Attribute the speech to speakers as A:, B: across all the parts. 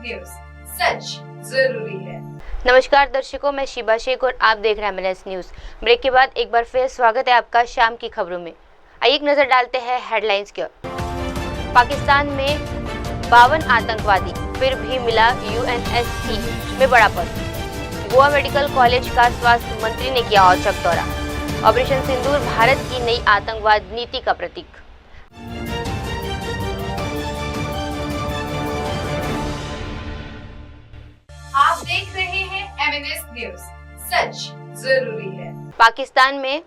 A: News, सच जरूरी है।
B: नमस्कार दर्शकों, मैं शिबा शेख और आप देख रहे हैं एमएनएस न्यूज। ब्रेक के बाद एक बार फिर स्वागत है आपका शाम की खबरों में। आइए एक नजर डालते हैं हेडलाइंस की ओर। पाकिस्तान में 52 आतंकवादी, फिर भी मिला यूएनएससी में बड़ा पद। गोवा मेडिकल कॉलेज का स्वास्थ्य मंत्री ने किया औचक दौरा। ऑपरेशन सिंदूर भारत की नई आतंकवाद नीति का प्रतीक।
A: आप देख रहे हैं एमएनएस न्यूज, सच जरूरी है।
B: पाकिस्तान में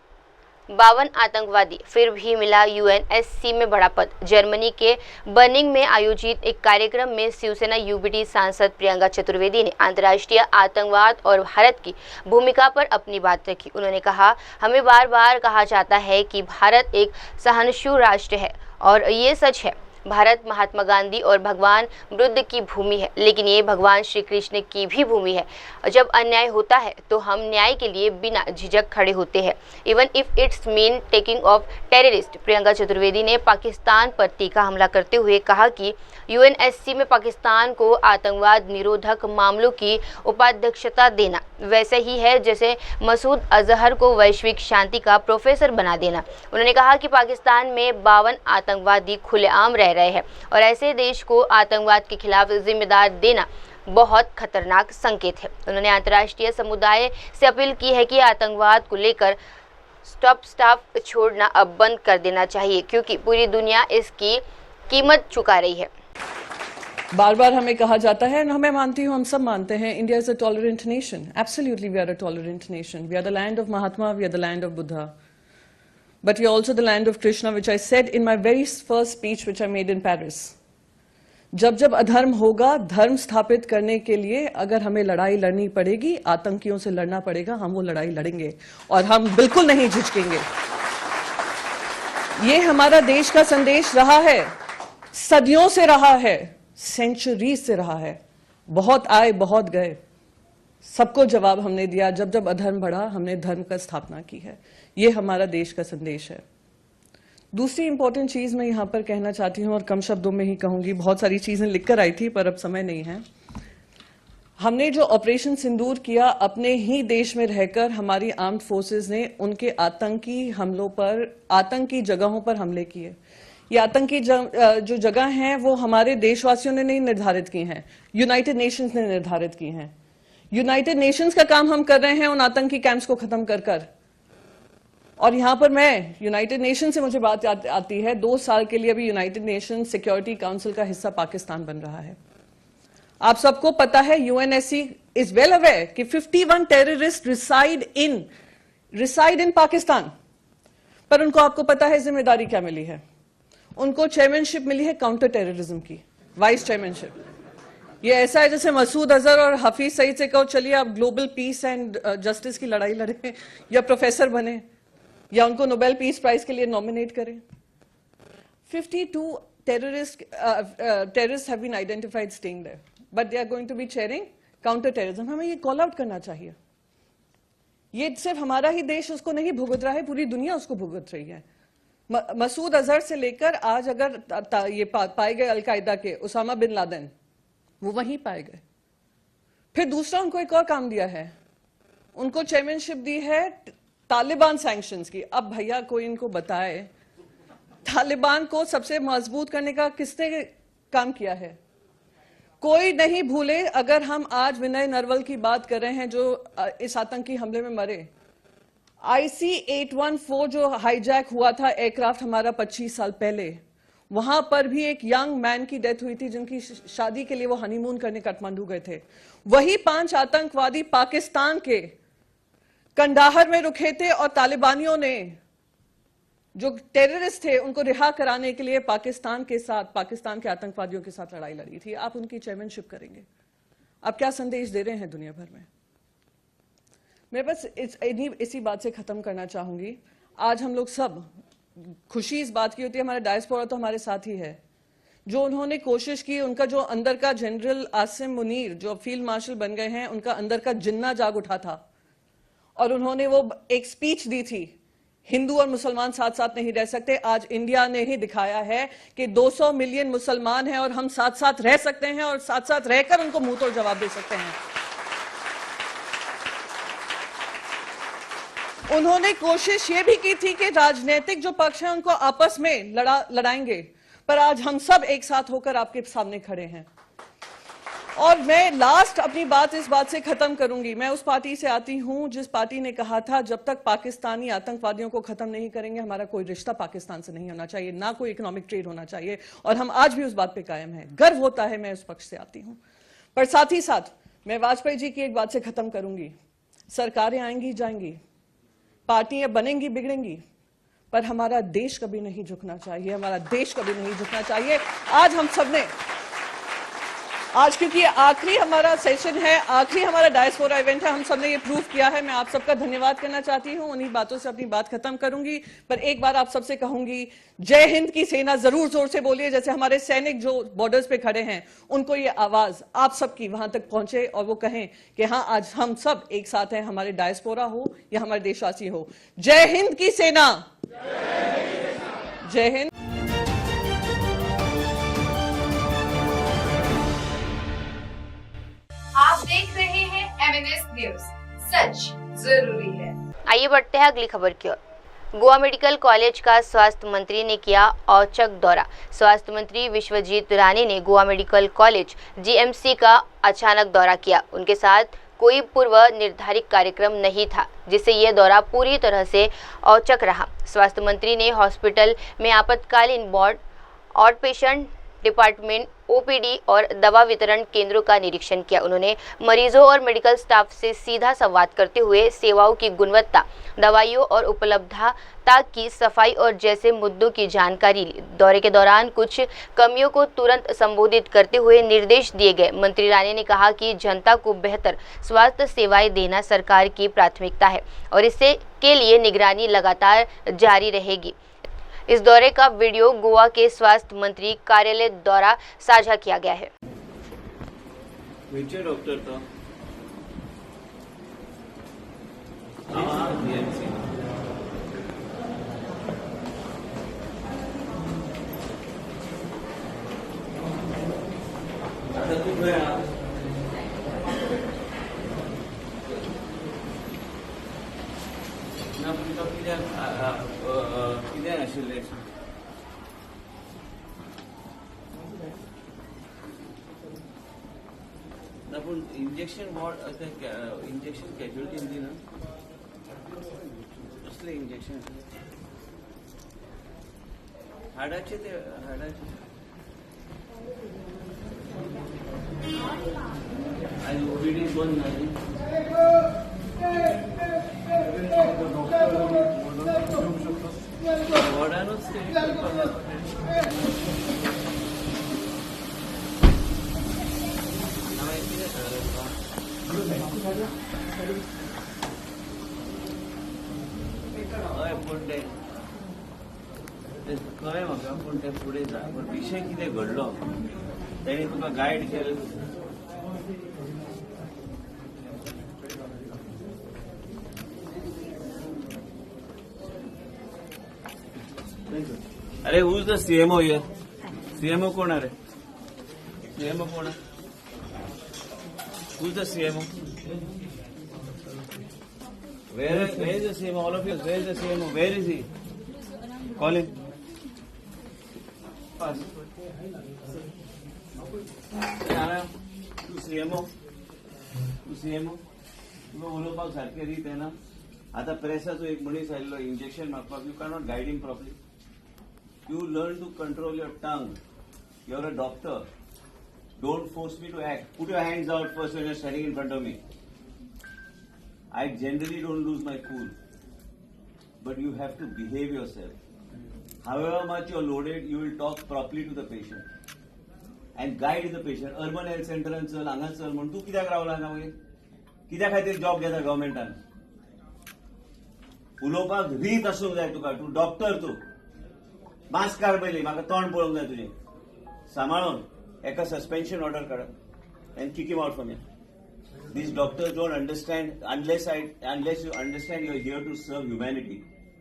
B: 52 आतंकवादी, फिर भी मिला यूएनएससी में बड़ा पद। जर्मनी के बर्निंग में आयोजित एक कार्यक्रम में शिवसेना यूबीटी सांसद प्रियंका चतुर्वेदी ने अंतर्राष्ट्रीय आतंकवाद और भारत की भूमिका पर अपनी बात रखी। उन्होंने कहा, हमें बार बार कहा जाता है कि भारत एक सहिष्णु राष्ट्र है और ये सच है। भारत महात्मा गांधी और भगवान बुद्ध की भूमि है, लेकिन ये भगवान श्री कृष्ण की भी भूमि है। जब अन्याय होता है तो हम न्याय के लिए बिना झिझक खड़े होते हैं, even if it's mean taking of terrorist. Priyanka Chaturvedi ने पाकिस्तान पर तीखा हमला करते हुए कहा कि यूएनएससी में पाकिस्तान को आतंकवाद निरोधक मामलों की उपाध्यक्षता देना वैसे ही है जैसे मसूद अजहर को वैश्विक शांति का प्रोफेसर बना देना। उन्होंने कहा कि पाकिस्तान में 52 आतंकवादी खुलेआम रह रहे हैं और ऐसे देश को आतंकवाद के खिलाफ जिम्मेदार देना बहुत खतरनाक संकेत है। उन्होंने अंतर्राष्ट्रीय समुदाय से अपील की है कि आतंकवाद को लेकर स्टॉप छोड़ना अब बंद कर देना चाहिए, क्योंकि पूरी दुनिया इसकी कीमत चुका रही है।
C: बार बार हमें कहा जाता है, और मैं मानती हूँ, हम सब मानते हैं, India is a tolerant nation. Absolutely we are a tolerant nation. We are the land of Mahatma, we are the land of Buddha, but we are also the land of Krishna, which I said in my very first speech which I made in Paris. जब जब अधर्म होगा, धर्म स्थापित करने के लिए अगर हमें लड़ाई लड़नी पड़ेगी, आतंकियों से लड़ना पड़ेगा, हम वो लड़ाई लड़ेंगे और हम बिल्कुल नहीं झिझकेंगे। ये हमारा देश का संदेश रहा है, सदियों से रहा है, सेंचुरी से रहा है। बहुत आए बहुत गए, सबको जवाब हमने दिया। जब जब अधर्म बढ़ा, हमने धर्म का स्थापना की है। ये हमारा देश का संदेश है। दूसरी इंपॉर्टेंट चीज मैं यहां पर कहना चाहती हूं और कम शब्दों में ही कहूंगी। बहुत सारी चीजें लिखकर आई थी पर अब समय नहीं है। हमने जो ऑपरेशन सिंदूर किया, अपने ही देश में रहकर हमारी आर्म्ड फोर्सेस ने उनके आतंकी हमलों पर, आतंकी जगहों पर हमले किए। ये आतंकी जो जगह हैं वो हमारे देशवासियों ने नहीं निर्धारित की हैं, यूनाइटेड नेशंस ने निर्धारित की हैं। यूनाइटेड नेशंस का काम हम कर रहे हैं उन आतंकी कैंप्स को खत्म कर। और यहां पर मैं यूनाइटेड नेशन से मुझे बात आती है, 2 साल के लिए अभी यूनाइटेड नेशन सिक्योरिटी काउंसिल का हिस्सा पाकिस्तान बन रहा है। आप सबको पता है, यूएनएससी इज वेल अवेयर कि 51 टेररिस्ट रिसाइड इन पाकिस्तान। पर उनको, आपको पता है जिम्मेदारी क्या मिली है? उनको चेयरमैनशिप मिली है काउंटर टेररिज्म की, वाइस चेयरमैनशिप। ये ऐसा है जैसे मसूद अजहर और हफीज सईद से कहो, चलिए आप ग्लोबल पीस एंड जस्टिस की लड़ाई लड़ें या प्रोफेसर बने या उनको नोबेल पीस प्राइज के लिए नॉमिनेट करें। 52 terrorists have been identified staying there, but they are going to be chairing counter terrorism. हमें ये कॉल आउट करना चाहिए। ये सिर्फ हमारा ही देश उसको नहीं भुगत रहा है, पूरी दुनिया उसको भुगत रही है। मसूद अजहर से लेकर आज अगर ये पाए गए अलकायदा के उसामा बिन लादेन, वो वहीं पाए गए। फिर दूसरा उनको एक और काम दिया है, उनको चेयरमैनशिप दी है तालिबान सैंक्शंस की। अब भैया कोई इनको बताए, तालिबान को सबसे मजबूत करने का किसने काम किया है? कोई नहीं भूले, अगर हम आज विनय नरवल की बात कर रहे हैं जो इस आतंकी हमले में मरे, IC-814 जो हाईजैक हुआ था एयरक्राफ्ट हमारा 25 साल पहले, वहां पर भी एक यंग मैन की डेथ हुई थी जिनकी शादी के लिए वो हनीमून करने काठमांडू गए थे। वही 5 आतंकवादी पाकिस्तान के कंडाहर में रुके थे और तालिबानियों ने, जो टेररिस्ट थे, उनको रिहा कराने के लिए पाकिस्तान के साथ, पाकिस्तान के आतंकवादियों के साथ लड़ाई लड़ी थी। आप उनकी चेयरमैनशिप करेंगे। आप क्या संदेश दे रहे हैं दुनिया भर में? मैं बस इसी बात से खत्म करना चाहूंगी। आज हम लोग सब, खुशी इस बात की होती है, हमारा डायस्पोरा तो हमारे साथ ही है, जो उन्होंने कोशिश की, उनका जो अंदर का जनरल आसिम मुनीर जो फील्ड मार्शल बन गए हैं, उनका अंदर का जिन्ना जाग उठा था और उन्होंने वो एक स्पीच दी थी, हिंदू और मुसलमान साथ साथ नहीं रह सकते। आज इंडिया ने ही दिखाया है कि 200 मिलियन मुसलमान हैं और हम साथ साथ रह सकते हैं और साथ साथ रहकर उनको मुंह तोड़ जवाब दे सकते हैं। उन्होंने कोशिश ये भी की थी कि राजनीतिक जो पक्ष है उनको आपस में लड़ाएंगे, पर आज हम सब एक साथ होकर आपके सामने खड़े हैं। और मैं लास्ट अपनी बात इस बात से खत्म करूंगी। मैं उस पार्टी से आती हूं जिस पार्टी ने कहा था जब तक पाकिस्तानी आतंकवादियों को खत्म नहीं करेंगे हमारा कोई रिश्ता पाकिस्तान से नहीं होना चाहिए, ना कोई इकोनॉमिक ट्रेड होना चाहिए, और हम आज भी उस बात पे कायम हैं। गर्व होता है मैं उस पक्ष से आती हूं। पर साथ ही साथ मैं वाजपेयी जी की एक बात से खत्म करूंगी। सरकारें आएंगी जाएंगी, पार्टियां बनेंगी बिगड़ेंगी, पर हमारा देश कभी नहीं झुकना चाहिए, हमारा देश कभी नहीं झुकना चाहिए। आज हम सबने आज क्योंकि आखिरी हमारा सेशन है, आखिरी हमारा डायस्पोरा इवेंट है, हम सबने ये प्रूव किया है। मैं आप सबका धन्यवाद करना चाहती हूं। उन्हीं बातों से अपनी बात खत्म करूंगी, पर एक बार आप सबसे कहूंगी, जय हिंद की सेना जरूर जोर से बोलिए, जैसे हमारे सैनिक जो बॉर्डर्स पे खड़े हैं उनको ये आवाज आप सबकी वहां तक पहुंचे और वो कहें कि हाँ आज हम सब एक साथ हैं, हमारे डायस्पोरा हो या हमारे देशवासी हो। जय हिंद की सेना, जय हिंद।
A: आप देख रहे हैं एमएनएस न्यूज, सच जरूरी है।
B: आइए बढ़ते हैं अगली खबर की ओर। गोवा मेडिकल कॉलेज का स्वास्थ्य मंत्री ने किया औचक दौरा। स्वास्थ्य मंत्री विश्वजीत राणे ने गोवा मेडिकल कॉलेज जीएमसी का अचानक दौरा किया। उनके साथ कोई पूर्व निर्धारित कार्यक्रम नहीं था, जिससे यह दौरा पूरी तरह से औचक रहा। स्वास्थ्य मंत्री ने हॉस्पिटल में आपातकालीन ward, out patient department, OPD और दवा वितरण केंद्रों का निरीक्षण किया। उन्होंने मरीजों और मेडिकल स्टाफ से सीधा संवाद करते हुए सेवाओं की गुणवत्ता, दवाइयों और उपलब्धता की सफाई और जैसे मुद्दों की जानकारी ली। दौरे के दौरान कुछ कमियों को तुरंत संबोधित करते हुए निर्देश दिए गए। मंत्री राणे ने कहा कि जनता को बेहतर स्वास्थ्य सेवाएं देना सरकार की प्राथमिकता है और इससे के लिए निगरानी लगातार जारी रहेगी। इस दौरे का वीडियो गोवा के स्वास्थ्य मंत्री कार्यालय द्वारा साझा किया गया है।
D: डॉक्टर था कितें आशिल्लें ना पूण इंजेक्शन वॉर्ड इंजेक्शन कॅज्युअलिटी दिली ना कसलें इंजेक्शन हाडाचे ते हाडाचे आज ओपीडी बंद जाली वॉर्डानूच ते हय पूण ते कळ्ळें म्हाका पूण ते फुडें जा पूण विशय कितें घडलो तेणी तुका गायड केलें अरे who's the CMO here? CMO कौन है रे? CMO कौन है? Who's the CMO? Where is the CMO? All of you, where is the CMO? Where is he? Call him. Pass. तू CMO? तू CMO? तुका उलोवपाक सारकें रीत येना. आता प्रेसाचो एक मनीस आयिल्लो इंजेक्शन मागपाक, you cannot guide him properly. You learn to control your tongue. You're a doctor. Don't force me to act. Put your hands out first when you're standing in front of me. I generally don't lose my cool. But you have to behave yourself. However much you're loaded, you will talk properly to the patient. And guide the patient. Urban health center and चल, हांगा चल म्हण तूं कित्याक रावला हांगा मागीर? कित्या खातीर जॉब घेता गव्हर्मेंटान? उलोवपाक रीत आसूंक जाय तुका. तूं डॉक्टर तूं. मास्क काड पयलीं, म्हाका तोंड पळोवंक जाय तुजें. सांबाळून एका suspension order card and kick him out from here. These doctors don't understand unless you understand you're here to serve humanity.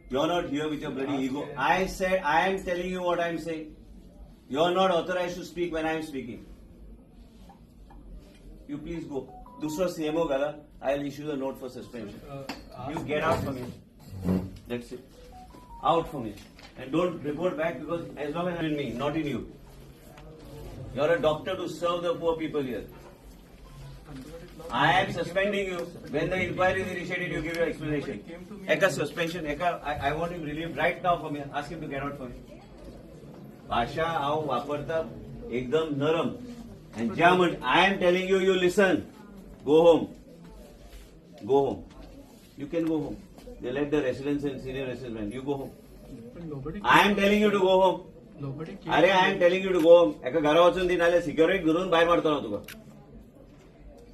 D: You're not here with your bloody ego. I said, I am telling you what I am saying. You're not authorized to speak when I am speaking. You please go. दूसरा CMO गला, I'll issue the note for suspension. You get out from here. That's it. Out from here. And don't report back because as long as I'm in me, not in you. You're a doctor to serve the poor people here. I am suspending you. When the inquiry is initiated, you give your explanation. Eka suspension, Eka, I want him relieved right now from here. Ask him to get out from here. भाषा आओ वापरता एकदम नरम. And ज्या I am telling you, you listen. Go home. Go home. You can go home. They let the residents and senior residents. You go home. I am telling you to go home. अरे I am telling you to go home. एका घरा वाचून ती नाल्या security घालून बाहेर मारतो ना तुका.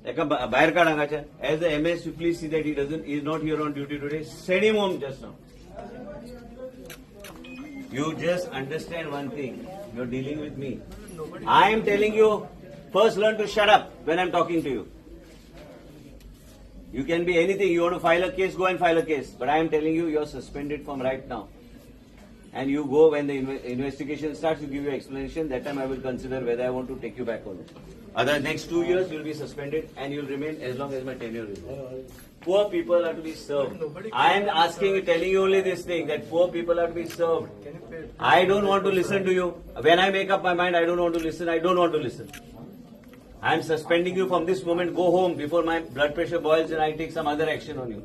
D: एका बाहेर काढ हांगाच्या. As the MS, you please see that he is not here on duty today. Send him home just now. You just understand one thing. You're dealing with me. I am telling you, first learn to shut up when I'm talking to you. You can be anything. You want to file a case, go and file a case. But I am telling you, you're suspended from right now. And you go when the investigation starts, you give your explanation. That time I will consider whether I want to take you back or not. Other next 2 years, you'll be suspended and you'll remain as long as my tenure is there. Poor people are to be served. I am asking you, telling you only this thing, that poor people are to be served. I don't want to listen to you. When I make up my mind, I don't want to listen. I don't want to listen. I am suspending you from this moment. Go home before my blood pressure boils and I take some other action on you.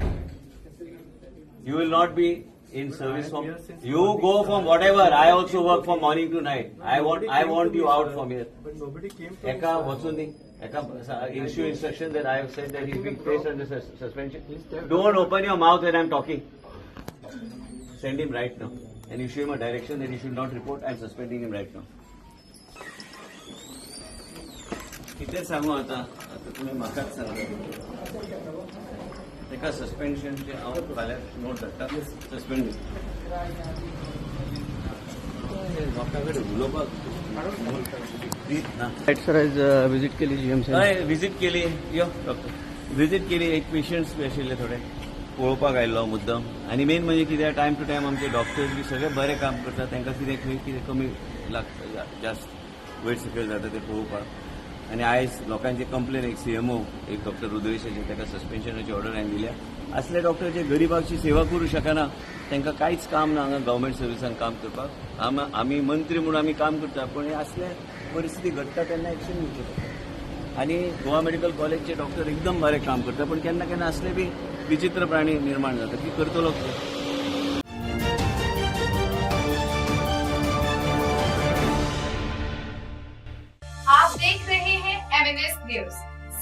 D: You will not be in service from. You go from whatever. I also work from morning to night. I want you out from here.
E: But nobody came to
D: Eka, what's the thing? Eka, issue instruction that I have said that he's being placed under suspension. Don't open your mouth when I'm talking. Send him right now and issue him a direction that he should not report. I'm suspending him right now. किती सांगू आता तुम्ही म्हाकाच सांगा एका सस्पेन्शनचे हांव फाल्यां note धाडटा suspend doctor कडेन उलोवपाक ना
F: सर आज विजिट केली जीएमसी
D: हय विजीट केली यो डॉक्टर विजीट केली एक पेशंट्स बी आशिल्ले थोडे पळोवपाक आयिल्लो मुद्दम आनी मेन म्हणजे कितें टायम टू टायम आमचे डॉक्टर्स बी सगळे बरें काम करतात तांकां कितें खंय कितें कमी लागता जास्त वयर सकयल जाता तें पळोवपाक आनी आयज लोकांचे कंप्लेन एक सीएमओ एक डॉक्टर रुद्रेशाची ताका सस्पेन्शनाची ऑर्डर हांवें दिल्या असले डॉक्टर जे गरिबाची सेवा करूं शकना तांकां कांयच काम ना हांगा गव्हर्मेंट सर्विसान काम करपाक आमी मंत्री म्हणून आमी काम करता पूण हे असले परिस्थिती घडटा तेन्ना एक्शन घेवची पडटा आनी गोवा मेडिकल कॉलेजचे डॉक्टर एकदम बरें काम करता पूण केन्ना केन्ना असले बी विचित्र प्राणी निर्माण जाता की करतलो
A: आप देख रहे हैं एमएनएस न्यूज,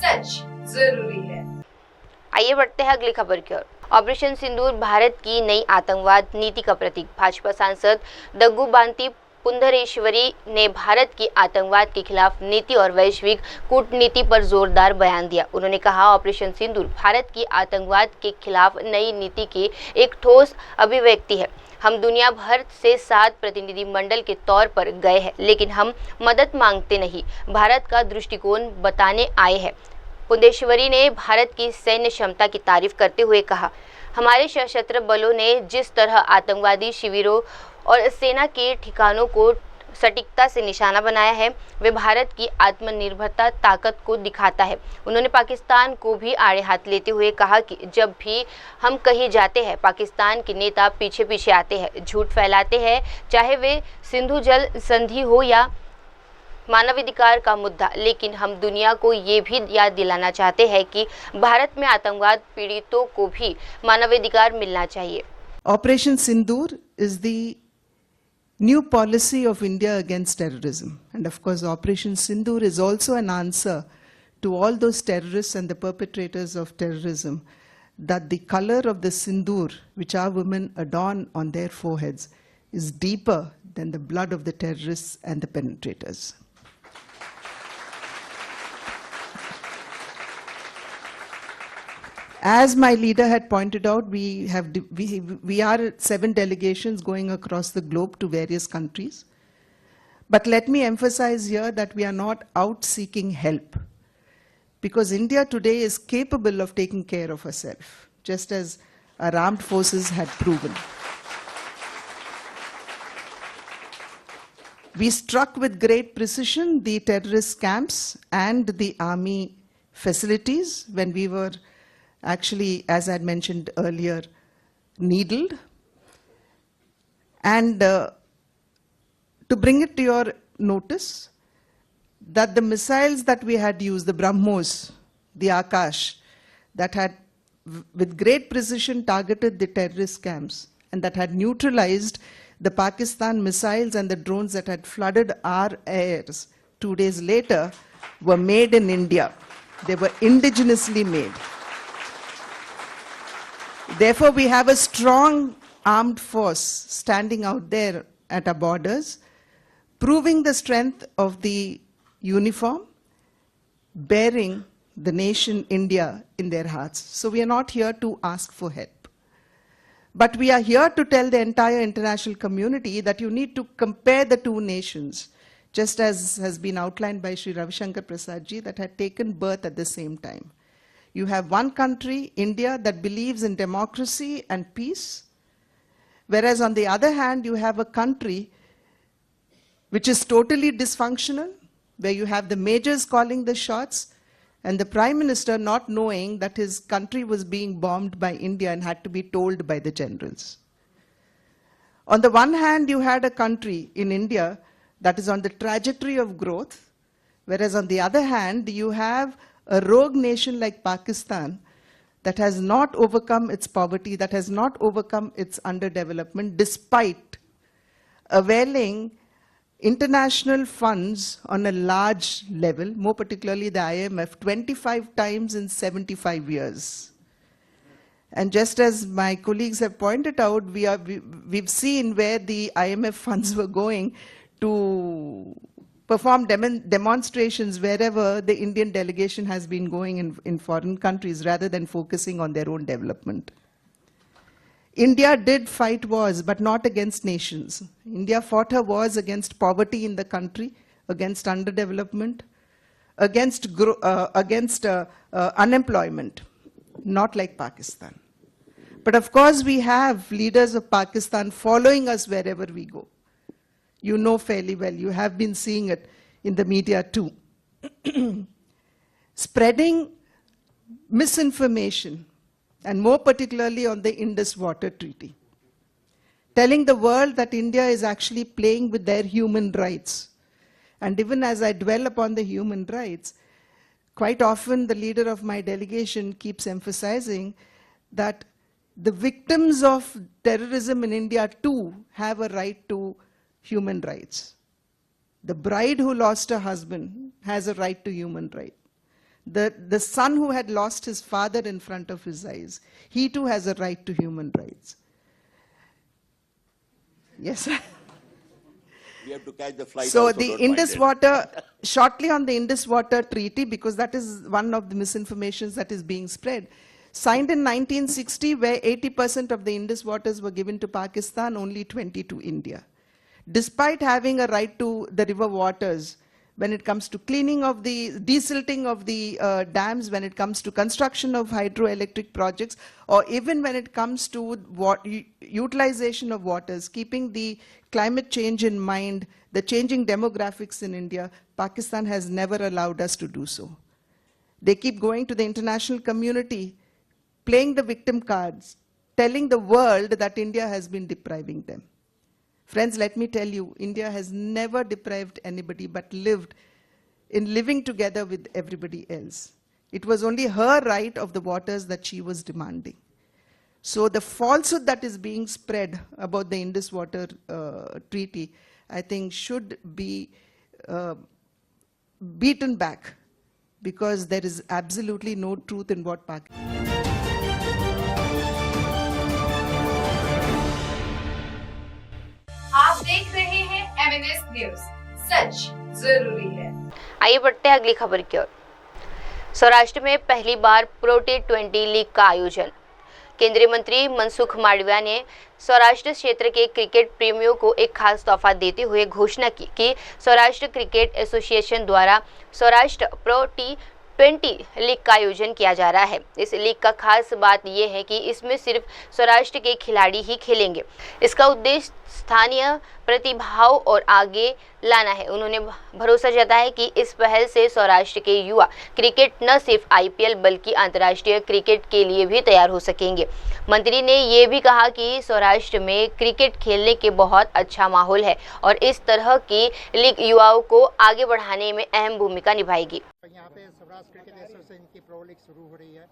A: सच जरूरी है।
B: आइए बढ़ते हैं अगली खबर की ओर। ऑपरेशन सिंदूर भारत की नई आतंकवाद नीति का प्रतीक। भाजपा सांसद दग्गुबाती पुंडरेश्वरी ने भारत की आतंकवाद के खिलाफ नीति और वैश्विक कूटनीति पर जोरदार बयान दिया। उन्होंने कहा, ऑपरेशन सिंदूर भारत की आतंकवाद के खिलाफ नई नीति की एक ठोस अभिव्यक्ति है। हम दुनिया भर से 7 प्रतिनिधि मंडल के तौर पर गए हैं, लेकिन हम मदद मांगते नहीं, भारत का दृष्टिकोण बताने आए हैं। पुंडेश्वरी ने भारत की सैन्य क्षमता की तारीफ करते हुए कहा, हमारे सशस्त्र बलों ने जिस तरह आतंकवादी शिविरों और सेना के ठिकानों को सटीकता से निशाना बनाया है, वे भारत की आत्मनिर्भरता ताकत को दिखाता है। उन्होंने पाकिस्तान को भी आड़े हाथ लेते हुए कहा कि जब भी हम कहीं जाते हैं, पाकिस्तान के नेता पीछे पीछे आते हैं, झूठ फैलाते हैं, चाहे वे सिंधु जल संधि हो या मानवाधिकार का मुद्दा। लेकिन हम दुनिया को ये भी याद दिलाना चाहते हैं कि भारत में आतंकवाद पीड़ितों को भी मानवाधिकार मिलना चाहिए।
G: Operation Sindoor is the new policy of India against terrorism. And of course, Operation Sindoor is also an answer to all those terrorists and the perpetrators of terrorism, that the color of the sindoor, which our women adorn on their foreheads, is deeper than the blood of the terrorists and the penetrators. As my leader had pointed out, we are 7 delegations going across the globe to various countries. But let me emphasize here that we are not out seeking help, because India today is capable of taking care of herself, just as our armed forces had proven. We struck with great precision the terrorist camps and the army facilities when we were actually, as I had mentioned earlier, needled. And to bring it to your notice, that the missiles that we had used, the BrahMos, the Akash, that had with great precision targeted the terrorist camps and that had neutralized the Pakistan missiles and the drones that had flooded our airs 2 days later, were made in India. They were indigenously made. Therefore, we have a strong armed force standing out there at our borders, proving the strength of the uniform, bearing the nation India in their hearts. So we are not here to ask for help. But we are here to tell the entire international community that you need to compare the two nations, just as has been outlined by Sri Ravi Shankar Prasad ji, that had taken birth at the same time. You have one country, India, that believes in democracy and peace, whereas on the other hand, you have a country which is totally dysfunctional, where you have the majors calling the shots, and the Prime Minister not knowing that his country was being bombed by India and had to be told by the generals. On the one hand, you had a country in India that is on the trajectory of growth, whereas on the other hand, you have a rogue nation like Pakistan that has not overcome its poverty, that has not overcome its underdevelopment, despite availing international funds on a large level, more particularly the IMF, 25 times in 75 years. And just as my colleagues have pointed out, we've seen where the IMF funds were going to perform demonstrations wherever the Indian delegation has been going in foreign countries, rather than focusing on their own development. India did fight wars, but not against nations. India fought her wars against poverty in the country, against underdevelopment, against unemployment, not like Pakistan. But of course, we have leaders of Pakistan following us wherever we go. You know fairly well, you have been seeing it in the media too. Spreading misinformation, and more particularly on the Indus Water Treaty, telling the world that India is actually playing with their human rights. And even as I dwell upon the human rights, quite often the leader of my delegation keeps emphasizing that the victims of terrorism in India too have a right to human rights. The bride who lost her husband has a right to human rights. The son who had lost his father in front of his eyes, he too has a right to human rights. Yes.
E: We have to catch the flight.
G: So
E: also,
G: the
E: don't
G: Indus
E: mind it.
G: Water, shortly on the Indus Water Treaty, because that is one of the misinformations that is being spread. Signed in 1960, where 80% of the Indus waters were given to Pakistan, only 20 to India. Despite having a right to the river waters, when it comes to cleaning of the, desilting of the dams, when it comes to construction of hydroelectric projects, or even when it comes to utilization of waters, keeping the climate change in mind, the changing demographics in India, Pakistan has never allowed us to do so. They keep going to the international community, playing the victim cards, telling the world that India has been depriving them. Friends, let me tell you, India has never deprived anybody, but lived in living together with everybody else. It was only her right of the waters that she was demanding. So the falsehood that is being spread about the Indus Water Treaty, I think should be beaten back, because there is absolutely no truth in what Pakistan.
A: आप देख रहे हैं MNS news, सच जरूरी है।
B: आइए बढ़ते हैं अगली खबर की ओर। सौराष्ट्र में पहली प्रो T20 लीग का आयोजन। केंद्रीय मंत्री मनसुख मांडविया ने सौराष्ट्र क्षेत्र के क्रिकेट प्रेमियों को एक खास तोहफा देते हुए घोषणा की कि सौराष्ट्र क्रिकेट एसोसिएशन द्वारा सौराष्ट्र प्रो T20 लीग का आयोजन किया जा रहा है। इस लीग का खास बात यह है कि इसमें सिर्फ सौराष्ट्र के खिलाड़ी ही खेलेंगे। इसका उद्देश्य स्थानीय प्रतिभाओं और आगे लाना है। उन्होंने भरोसा जताया कि इस पहल से सौराष्ट्र के युवा क्रिकेट न सिर्फ आईपीएल बल्कि अंतर्राष्ट्रीय क्रिकेट के लिए भी तैयार हो सकेंगे। मंत्री ने ये भी कहा कि सौराष्ट्र में क्रिकेट खेलने के बहुत अच्छा माहौल है और इस तरह की लीग युवाओं को आगे बढ़ाने में अहम भूमिका निभाएगी।
H: यहाँ पे सौराष्ट्र क्रिकेट एसोसिएशन की प्रो लीग शुरू हो रही है।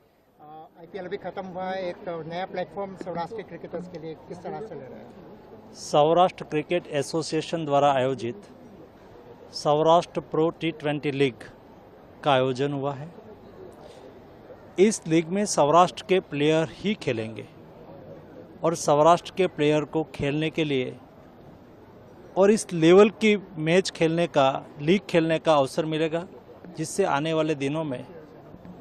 H: आईपीएल भी खत्म हुआ है, एक नया प्लेटफॉर्म सौराष्ट्र क्रिकेटर्स के लिए किस तरह से ले रहे हैं?
I: सौराष्ट्र क्रिकेट एसोसिएशन द्वारा आयोजित सौराष्ट्र प्रो T20 लीग का आयोजन हुआ है। इस लीग में सौराष्ट्र के प्लेयर ही खेलेंगे और सौराष्ट्र के प्लेयर को खेलने के लिए और इस लेवल की मैच खेलने का, लीग खेलने का अवसर मिलेगा, जिससे आने वाले दिनों में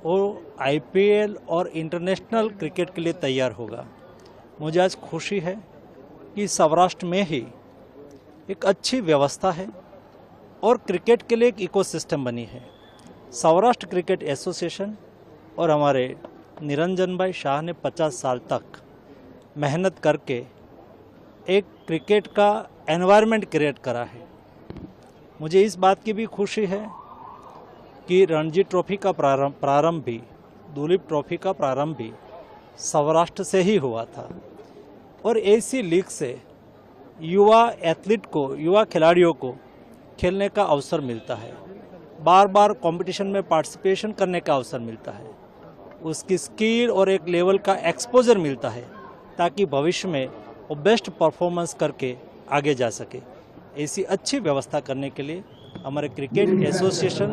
I: वो आईपीएल और इंटरनेशनल क्रिकेट के लिए तैयार होगा। मुझे आज खुशी है कि सौराष्ट्र में ही एक अच्छी व्यवस्था है और क्रिकेट के लिए एक इकोसिस्टम बनी है। सौराष्ट्र क्रिकेट एसोसिएशन और हमारे निरंजन भाई शाह ने 50 साल तक मेहनत करके एक क्रिकेट का एनवायरनमेंट क्रिएट करा है। मुझे इस बात की भी खुशी है कि रणजी ट्रॉफी का प्रारंभ भी, दुलीप ट्रॉफी का प्रारंभ भी सौराष्ट्र से ही हुआ था और ऐसी लीग से युवा एथलीट को, युवा खिलाड़ियों को खेलने का अवसर मिलता है, बार बार कंपटीशन में पार्टिसिपेशन करने का अवसर मिलता है, उसकी स्किल और एक लेवल का एक्सपोजर मिलता है ताकि भविष्य में वो बेस्ट परफॉर्मेंस करके आगे जा सके। ऐसी अच्छी व्यवस्था करने के लिए हमारे क्रिकेट एसोसिएशन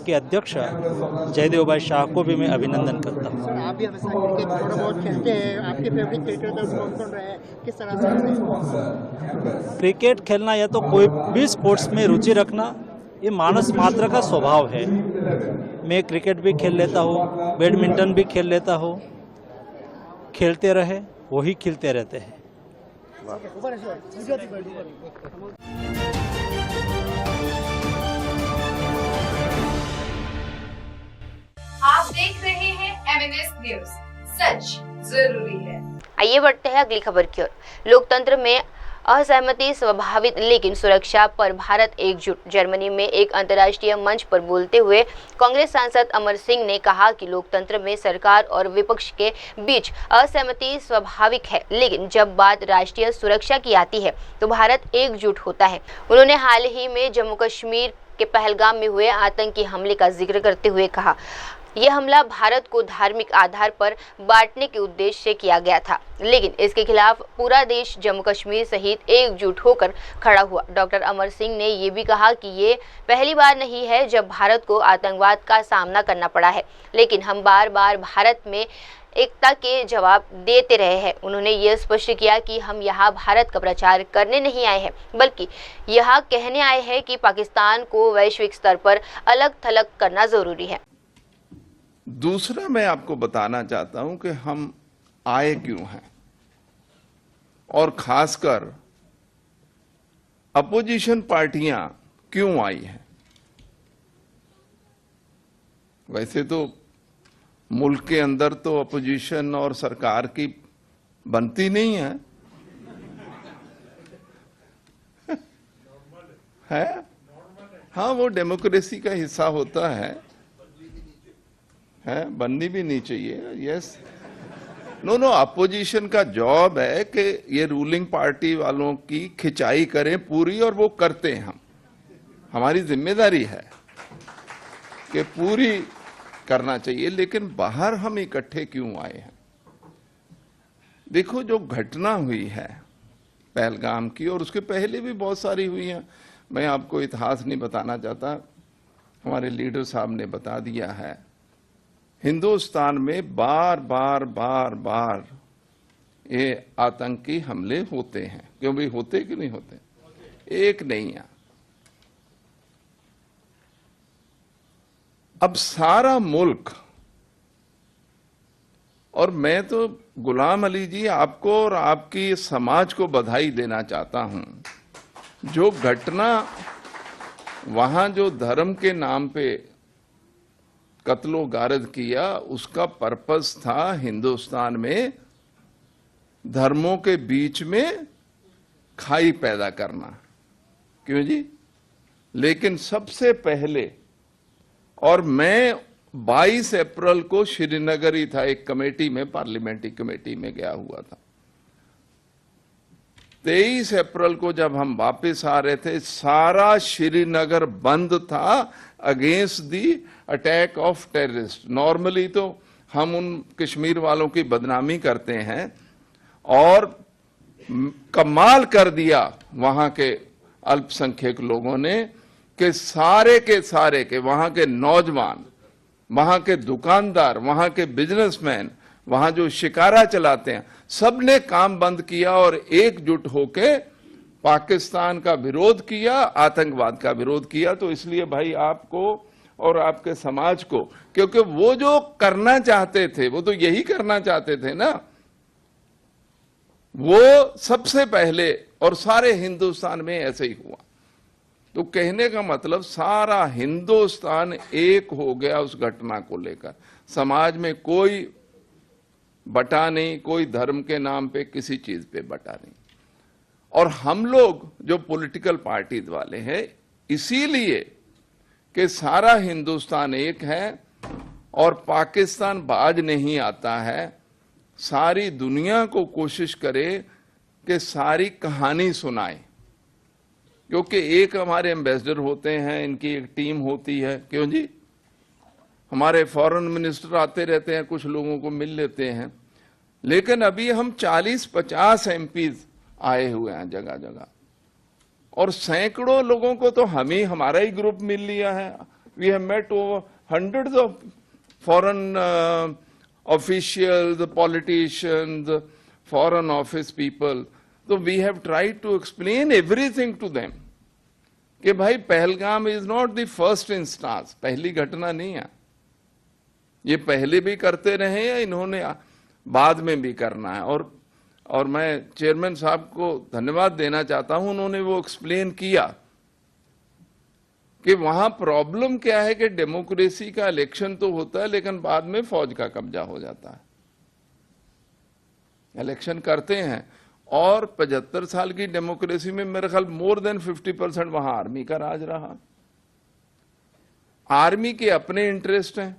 I: के अध्यक्ष जयदेव भाई शाह को भी मैं अभिनंदन करता हूँ।
H: सर, आप भी हमेशा क्रिकेट थोड़ा बहुत खेलते हैं, आपके फेवरेट क्रिकेटर्स कौन रहे हैं, किस तरह से खेलते हैं?
I: क्रिकेट खेलना या तो कोई भी स्पोर्ट्स में रुचि रखना, ये मानस मात्र का स्वभाव है। मैं क्रिकेट भी खेल लेता हूँ, बैडमिंटन भी खेल लेता हूँ। खेलते रहे, वही खिलते रहते हैं।
A: आप देख रहे हैं MNS न्यूज, सच जरूरी है।
B: आइए बढ़ते हैं अगली खबर की ओर। लोकतंत्र में असहमति स्वाभाविक, लेकिन सुरक्षा पर भारत एकजुट। जर्मनी में एक अंतर्राष्ट्रीय मंच पर बोलते हुए कांग्रेस सांसद अमर सिंह ने कहा कि लोकतंत्र में सरकार और विपक्ष के बीच असहमति स्वाभाविक है, लेकिन जब बात राष्ट्रीय सुरक्षा की आती है तो भारत एकजुट होता है। उन्होंने हाल ही में जम्मू कश्मीर के पहलगाम में हुए आतंकी हमले का जिक्र करते हुए कहा, यह हमला भारत को धार्मिक आधार पर बांटने के उद्देश्य से किया गया था, लेकिन इसके खिलाफ पूरा देश जम्मू कश्मीर सहित एकजुट होकर खड़ा हुआ। डॉक्टर अमर सिंह ने ये भी कहा कि ये पहली बार नहीं है जब भारत को आतंकवाद का सामना करना पड़ा है, लेकिन हम बार बार भारत में एकता के जवाब देते रहे हैं। उन्होंने ये स्पष्ट किया कि हम यहाँ भारत का प्रचार करने नहीं आए हैं, बल्कि यहाँ कहने आए हैं कि पाकिस्तान को वैश्विक स्तर पर अलग थलग करना जरूरी है।
J: दूसरा मैं आपको बताना चाहता हूं कि हम आए क्यों हैं और खासकर अपोजिशन पार्टियां क्यों आई हैं। वैसे तो मुल्क के अंदर तो अपोजिशन और सरकार की बनती नहीं है, है? हाँ, वो डेमोक्रेसी का हिस्सा होता है, बननी भी नहीं चाहिए। यस, नो, अपोजिशन का जॉब है कि ये रूलिंग पार्टी वालों की खिंचाई करें पूरी, और वो करते हैं। हमारी जिम्मेदारी है कि पूरी करना चाहिए, लेकिन बाहर हम इकट्ठे क्यों आए हैं? देखो, जो घटना हुई है पहलगाम की, और उसके पहले भी बहुत सारी हुई हैं, मैं आपको इतिहास नहीं बताना चाहता, हमारे लीडर साहब ने बता दिया है। हिंदुस्तान में बार बार ये आतंकी हमले होते हैं। क्यों भी होते कि नहीं होते? एक नहीं है। अब सारा मुल्क, और मैं तो गुलाम अली जी आपको और आपकी समाज को बधाई देना चाहता हूं। जो घटना वहां जो धर्म के नाम पे कत्लो गारद किया, उसका पर्पस था हिंदुस्तान में धर्मों के बीच में खाई पैदा करना। क्यों जी? लेकिन सबसे पहले, और मैं 22 अप्रैल को श्रीनगर ही था, एक कमेटी में, पार्लियामेंट्री कमेटी में गया हुआ था। 23 अप्रैल को जब हम वापस आ रहे थे, सारा श्रीनगर बंद था against the attack of terrorist. Normally तो हम उन कश्मीर वालों की बदनामी करते हैं, और कमाल कर दिया वहां के अल्पसंख्यक लोगों ने कि सारे के वहां के नौजवान, वहां के दुकानदार, वहां के बिजनेसमैन, वहां जो शिकारा चलाते हैं, सबने काम बंद किया और एकजुट होके पाकिस्तान का विरोध किया, आतंकवाद का विरोध किया। तो इसलिए भाई आपको और आपके समाज को, क्योंकि वो जो करना चाहते थे वो तो यही करना चाहते थे ना, वो सबसे पहले, और सारे हिंदुस्तान में ऐसे ही हुआ। तो कहने का मतलब सारा हिंदुस्तान एक हो गया उस घटना को लेकर। समाज में कोई बटा नहीं, कोई धर्म के नाम पे किसी चीज पे बटा नहीं। और हम लोग जो पॉलिटिकल पार्टीज वाले हैं, इसीलिए कि सारा हिंदुस्तान एक है और पाकिस्तान बाज नहीं आता है, सारी दुनिया को कोशिश करे कि सारी कहानी सुनाए। क्योंकि एक हमारे एम्बेसडर होते हैं, इनकी एक टीम होती है। क्यों जी? हमारे फॉरेन मिनिस्टर आते रहते हैं, कुछ लोगों को मिल लेते हैं, लेकिन अभी हम 40-50 एमपीज आए हुए हैं जगह जगह, और सैकड़ों लोगों को तो हमारा ही ग्रुप मिल लिया है। We have met over hundreds of foreign officials, politicians, foreign office people. तो we have tried to explain everything to them कि भाई Pahalgam is not the first instance, पहली घटना नहीं है। ये पहले भी करते रहे या इन्होंने बाद में भी करना है। और मैं चेयरमैन साहब को धन्यवाद देना चाहता हूं, उन्होंने वो एक्सप्लेन किया कि वहां प्रॉब्लम क्या है कि डेमोक्रेसी का इलेक्शन तो होता है, लेकिन बाद में फौज का कब्जा हो जाता है। इलेक्शन करते हैं, और 75 साल की डेमोक्रेसी में मेरे ख्याल मोर देन 50% वहां आर्मी का राज रहा। आर्मी के अपने इंटरेस्ट हैं,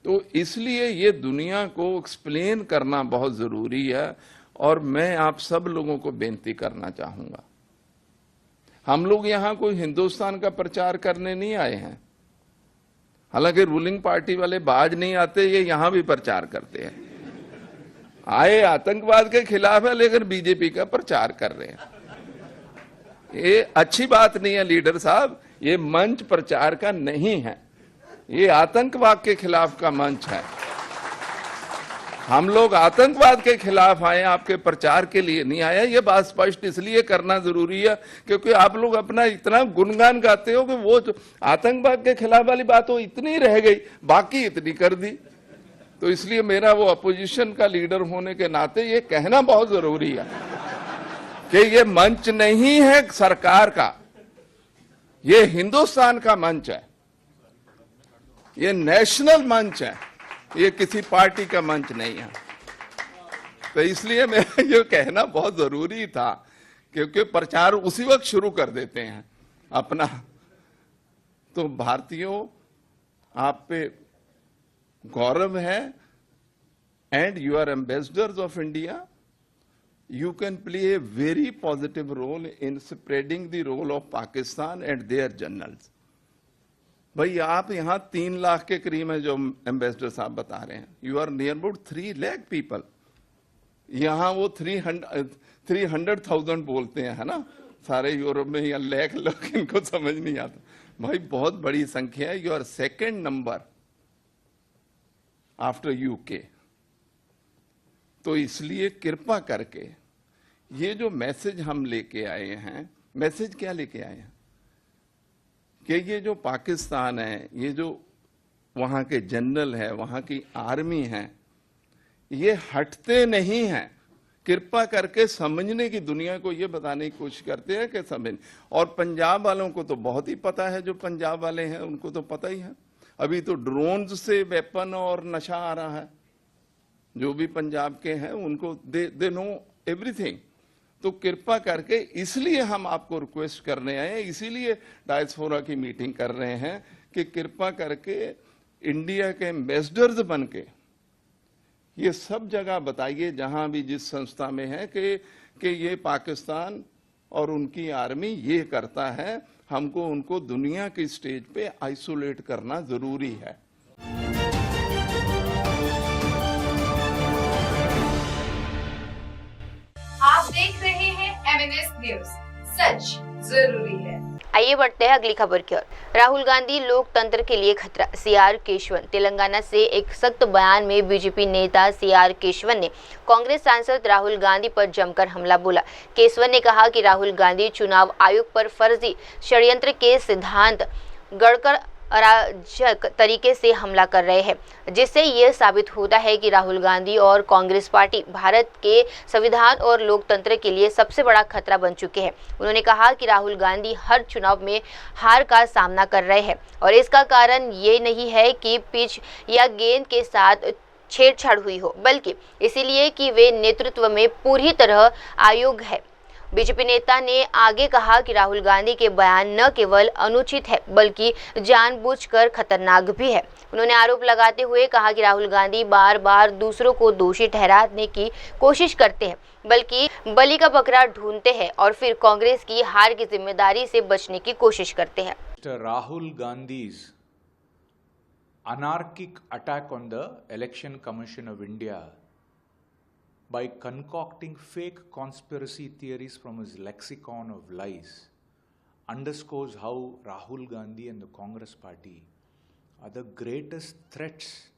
J: तो इसलिए ये दुनिया को एक्सप्लेन करना बहुत जरूरी है। और मैं आप सब लोगों को बेनती करना चाहूंगा, हम लोग यहां कोई हिंदुस्तान का प्रचार करने नहीं आए हैं। हालांकि रूलिंग पार्टी वाले बाज नहीं आते, ये यहां भी प्रचार करते हैं। आए आतंकवाद के खिलाफ है, लेकिन बीजेपी का प्रचार कर रहे हैं। ये अच्छी बात नहीं है लीडर साहब, ये मंच प्रचार का नहीं है, ये आतंकवाद के खिलाफ का मंच है। हम लोग आतंकवाद के खिलाफ आए, आपके प्रचार के लिए नहीं आए। ये बात स्पष्ट इसलिए करना जरूरी है क्योंकि आप लोग अपना इतना गुणगान गाते हो कि वो जो आतंकवाद के खिलाफ वाली बात हो इतनी रह गई, बाकी इतनी कर दी। तो इसलिए मेरा वो अपोजिशन का लीडर होने के नाते ये कहना बहुत जरूरी है कि ये मंच नहीं है सरकार का, ये हिंदुस्तान का मंच है, ये नेशनल मंच है, ये किसी पार्टी का मंच नहीं है। तो इसलिए मेरा ये कहना बहुत जरूरी था, क्योंकि प्रचार उसी वक्त शुरू कर देते हैं अपना। तो भारतीयों, आप पे गौरव है, and you are ambassadors of India. You can play a very positive role in spreading the role of Pakistan and their generals. भाई आप यहाँ 3 लाख के करीब है जो एम्बेसडर साहब बता रहे हैं। You are near about 3 lakh people. यहाँ वो 300,000 बोलते हैं, है ना, सारे यूरोप में, या लाख लोग, इनको समझ नहीं आता। भाई बहुत बड़ी संख्या है। You are second number after UK. तो इसलिए कृपा करके ये जो मैसेज हम लेके आए हैं, मैसेज क्या लेके आए हैं कि ये जो पाकिस्तान है, ये जो वहां के जनरल है, वहां की आर्मी है, ये हटते नहीं हैं। कृपा करके समझने की, दुनिया को ये बताने की कोशिश करते हैं कि समझ। और पंजाब वालों को तो बहुत ही पता है, जो पंजाब वाले हैं उनको तो पता ही है। अभी तो ड्रोन्स से वेपन और नशा आ रहा है। जो भी पंजाब के हैं उनको दे नो एवरीथिंग। तो कृपा करके इसलिए हम आपको रिक्वेस्ट करने आए हैं, इसीलिए डायस्पोरा की मीटिंग कर रहे हैं कि कृपा करके इंडिया के एम्बेसडर्स बन के ये सब जगह बताइए जहां भी जिस संस्था में है कि ये पाकिस्तान और उनकी आर्मी ये करता है, हमको उनको दुनिया की स्टेज पे आइसोलेट करना जरूरी है।
A: आप देख रहे हैं MNS न्यूज, सच जरूरी है।
B: आइए बढ़ते हैं अगली खबर की ओर। राहुल गांधी लोकतंत्र के लिए खतरा, CR केशवन। तेलंगाना से एक सख्त बयान में बीजेपी नेता CR केशवन ने कांग्रेस सांसद राहुल गांधी पर जमकर हमला बोला। केशवन ने कहा कि राहुल गांधी चुनाव आयोग पर फर्जी षड्यंत्र के सिद्धांत गढ़कर अराजक तरीके से हमला कर रहे हैं, जिससे यह साबित होता है कि राहुल गांधी और कांग्रेस पार्टी भारत के संविधान और लोकतंत्र के लिए सबसे बड़ा खतरा बन चुके हैं। उन्होंने कहा कि राहुल गांधी हर चुनाव में हार का सामना कर रहे हैं और इसका कारण ये नहीं है कि पिच या गेंद के साथ छेड़छाड़ हुई हो, बल्कि इसीलिए कि वे नेतृत्व में पूरी तरह अयोग्य है। बीजेपी नेता ने आगे कहा कि राहुल गांधी के बयान न केवल अनुचित है बल्कि जानबूझकर खतरनाक भी है। उन्होंने आरोप लगाते हुए कहा कि राहुल गांधी बार बार दूसरों को दोषी ठहराने की कोशिश करते हैं, बल्कि बलि का बकरा ढूंढते हैं और फिर कांग्रेस की हार की जिम्मेदारी से बचने की कोशिश करते हैं।
K: Rahul Gandhi's anarchic attack on the Election Commission of India by concocting fake conspiracy theories from his lexicon of lies underscores how Rahul Gandhi and the Congress party are the greatest threats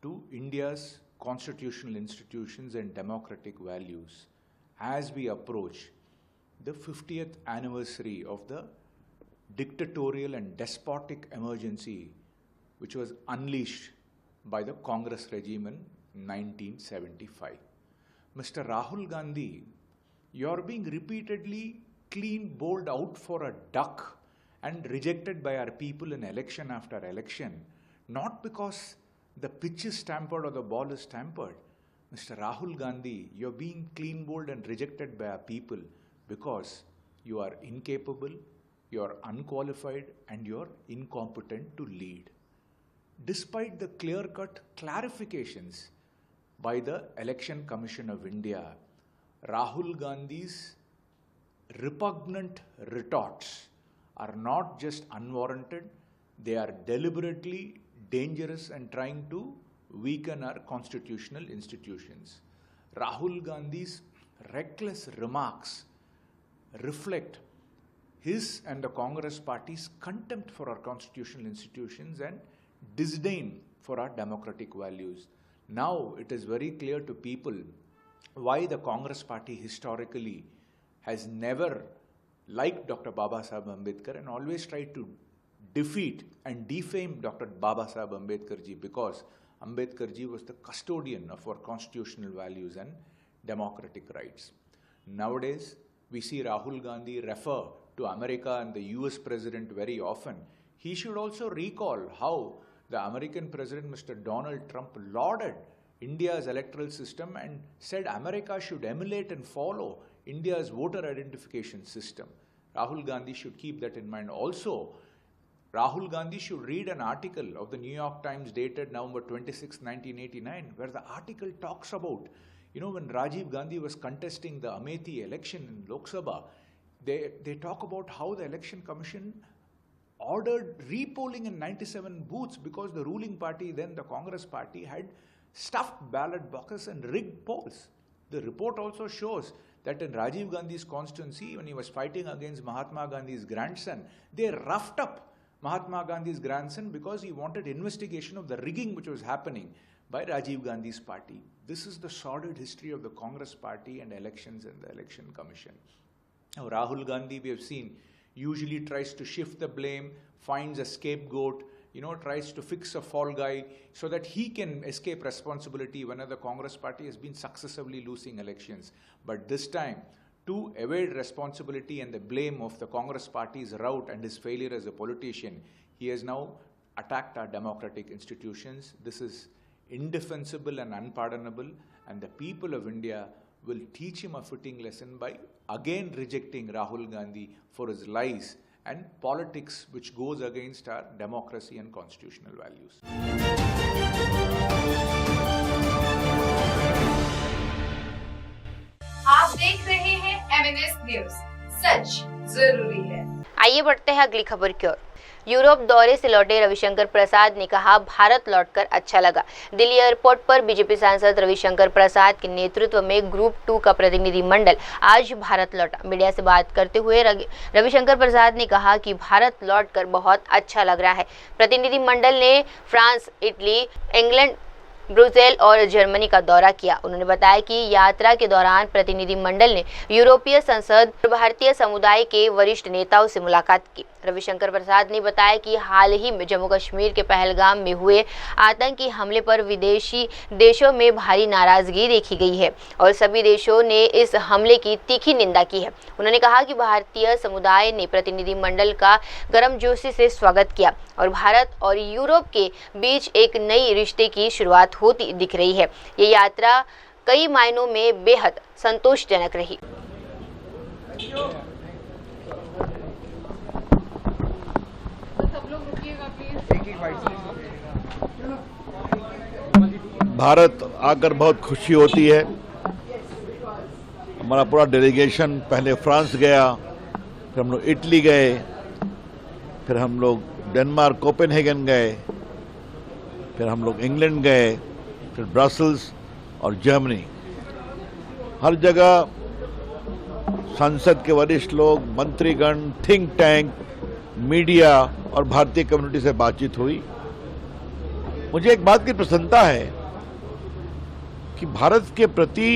K: to India's constitutional institutions and democratic values as we approach the 50th anniversary of the dictatorial and despotic emergency which was unleashed by the Congress regime in 1975. Mr. Rahul Gandhi, you're being repeatedly clean bowled out for a duck and rejected by our people in election after election, not because the pitch is tampered or the ball is tampered. Mr. Rahul Gandhi, you're being clean bowled and rejected by our people because you are incapable, you're unqualified, and you're incompetent to lead. Despite the clear-cut clarifications by the Election Commission of India, Rahul Gandhi's repugnant retorts are not just unwarranted, they are deliberately dangerous and trying to weaken our constitutional institutions. Rahul Gandhi's reckless remarks reflect his and the Congress party's contempt for our constitutional institutions and disdain for our democratic values. Now it is very clear to people why the Congress party historically has never liked Dr. Babasaheb Ambedkar and always tried to defeat and defame Dr. Babasaheb Ambedkar ji, because Ambedkar ji was the custodian of our constitutional values and democratic rights. Nowadays, we see Rahul Gandhi refer to America and the US president very often. He should also recall how the American president, Mr. Donald Trump, lauded India's electoral system and said America should emulate and follow India's voter identification system. Rahul Gandhi should keep that in mind. Also, Rahul Gandhi should read an article of the New York Times dated November 26, 1989, where the article talks about, when Rajiv Gandhi was contesting the Amethi election in Lok Sabha, they talk about how the Election Commission ordered repolling in 97 booths because the ruling party, then the Congress party, had stuffed ballot boxes and rigged polls. The report also shows that in Rajiv Gandhi's constituency, when he was fighting against Mahatma Gandhi's grandson, they roughed up Mahatma Gandhi's grandson because he wanted investigation of the rigging which was happening by Rajiv Gandhi's party. This is the sordid history of the Congress party and elections and the Election Commission. Now, Rahul Gandhi, we have seen, usually tries to shift the blame, finds a scapegoat, tries to fix a fall guy so that he can escape responsibility whenever the Congress party has been successively losing elections. But this time, to evade responsibility and the blame of the Congress party's rout and his failure as a politician, he has now attacked our democratic institutions. This is indefensible and unpardonable, and the people of India will teach him a fitting lesson by again rejecting Rahul Gandhi for his lies and politics which goes against our democracy and constitutional values.
A: आप देख रहे हैं MNS news, सच जरूरी है।
B: आइए बढ़ते हैं अगली खबर की ओर। यूरोप दौरे से लौटे रविशंकर प्रसाद ने कहा, भारत लौटकर अच्छा लगा। दिल्ली एयरपोर्ट पर बीजेपी सांसद रविशंकर प्रसाद के नेतृत्व में ग्रुप 2 का प्रतिनिधि मंडल आज भारत लौटा। मीडिया से बात करते हुए रविशंकर प्रसाद ने कहा कि भारत लौटकर बहुत अच्छा लग रहा है। प्रतिनिधि मंडल ने फ्रांस, इटली, इंग्लैंड, ब्रुसेल और जर्मनी का दौरा किया। उन्होंने बताया कि यात्रा के दौरान प्रतिनिधि मंडल ने यूरोपीय संसद और भारतीय समुदाय के वरिष्ठ नेताओं से मुलाकात की। रविशंकर प्रसाद ने बताया कि हाल ही में जम्मू कश्मीर के पहलगाम में हुए आतंकी हमले पर विदेशी देशों में भारी नाराजगी देखी गई है और सभी देशों ने इस हमले की तीखी निंदा की है। उन्होंने कहा कि भारतीय समुदाय ने प्रतिनिधि मंडल का गर्मजोशी से स्वागत किया और भारत और यूरोप के बीच एक नई रिश्ते की शुरुआत होती दिख रही है। ये यात्रा कई मायनों में बेहद संतोषजनक रही।
E: भारत आकर बहुत खुशी होती है। हमारा पूरा डेलीगेशन पहले फ्रांस गया, फिर हम लोग इटली गए, फिर हम लोग डेनमार्क कोपेनहेगन गए, फिर हम लोग इंग्लैंड गए, फिर ब्रसेल्स और जर्मनी। हर जगह संसद के वरिष्ठ लोग, मंत्रीगण, थिंक टैंक, मीडिया और भारतीय कम्युनिटी से बातचीत हुई। मुझे एक बात की प्रसन्नता है कि भारत के प्रति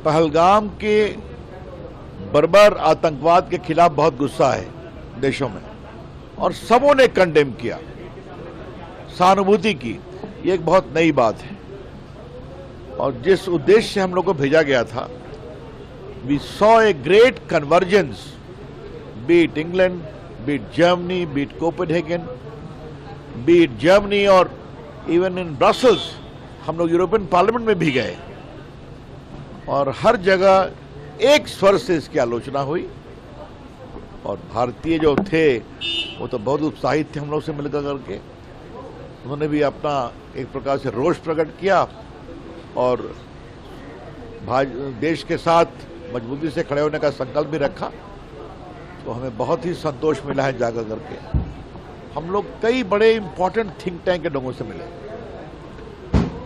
E: पहलगाम के बर्बर आतंकवाद के खिलाफ बहुत गुस्सा है देशों में और सबों ने कंडेम किया, सहानुभूति की। ये एक बहुत नई बात है और जिस उद्देश्य से हम लोग को भेजा गया था, we saw a great convergence, be it England, be it Germany, be it Copenhagen, be it Germany और इवन इन ब्रसेल्स। हम लोग यूरोपियन पार्लियामेंट में भी गए और हर जगह एक स्वर से इसकी आलोचना हुई और भारतीय जो थे वो तो बहुत उत्साहित थे हम लोग से मिलकर करके। उन्होंने भी अपना एक प्रकार से रोष प्रकट किया और देश के साथ मजबूती से खड़े होने का संकल्प भी रखा। तो हमें बहुत ही संतोष मिला है जाकर करके। हम लोग कई बड़े इंपॉर्टेंट थिंक टैंक के लोगों से मिले,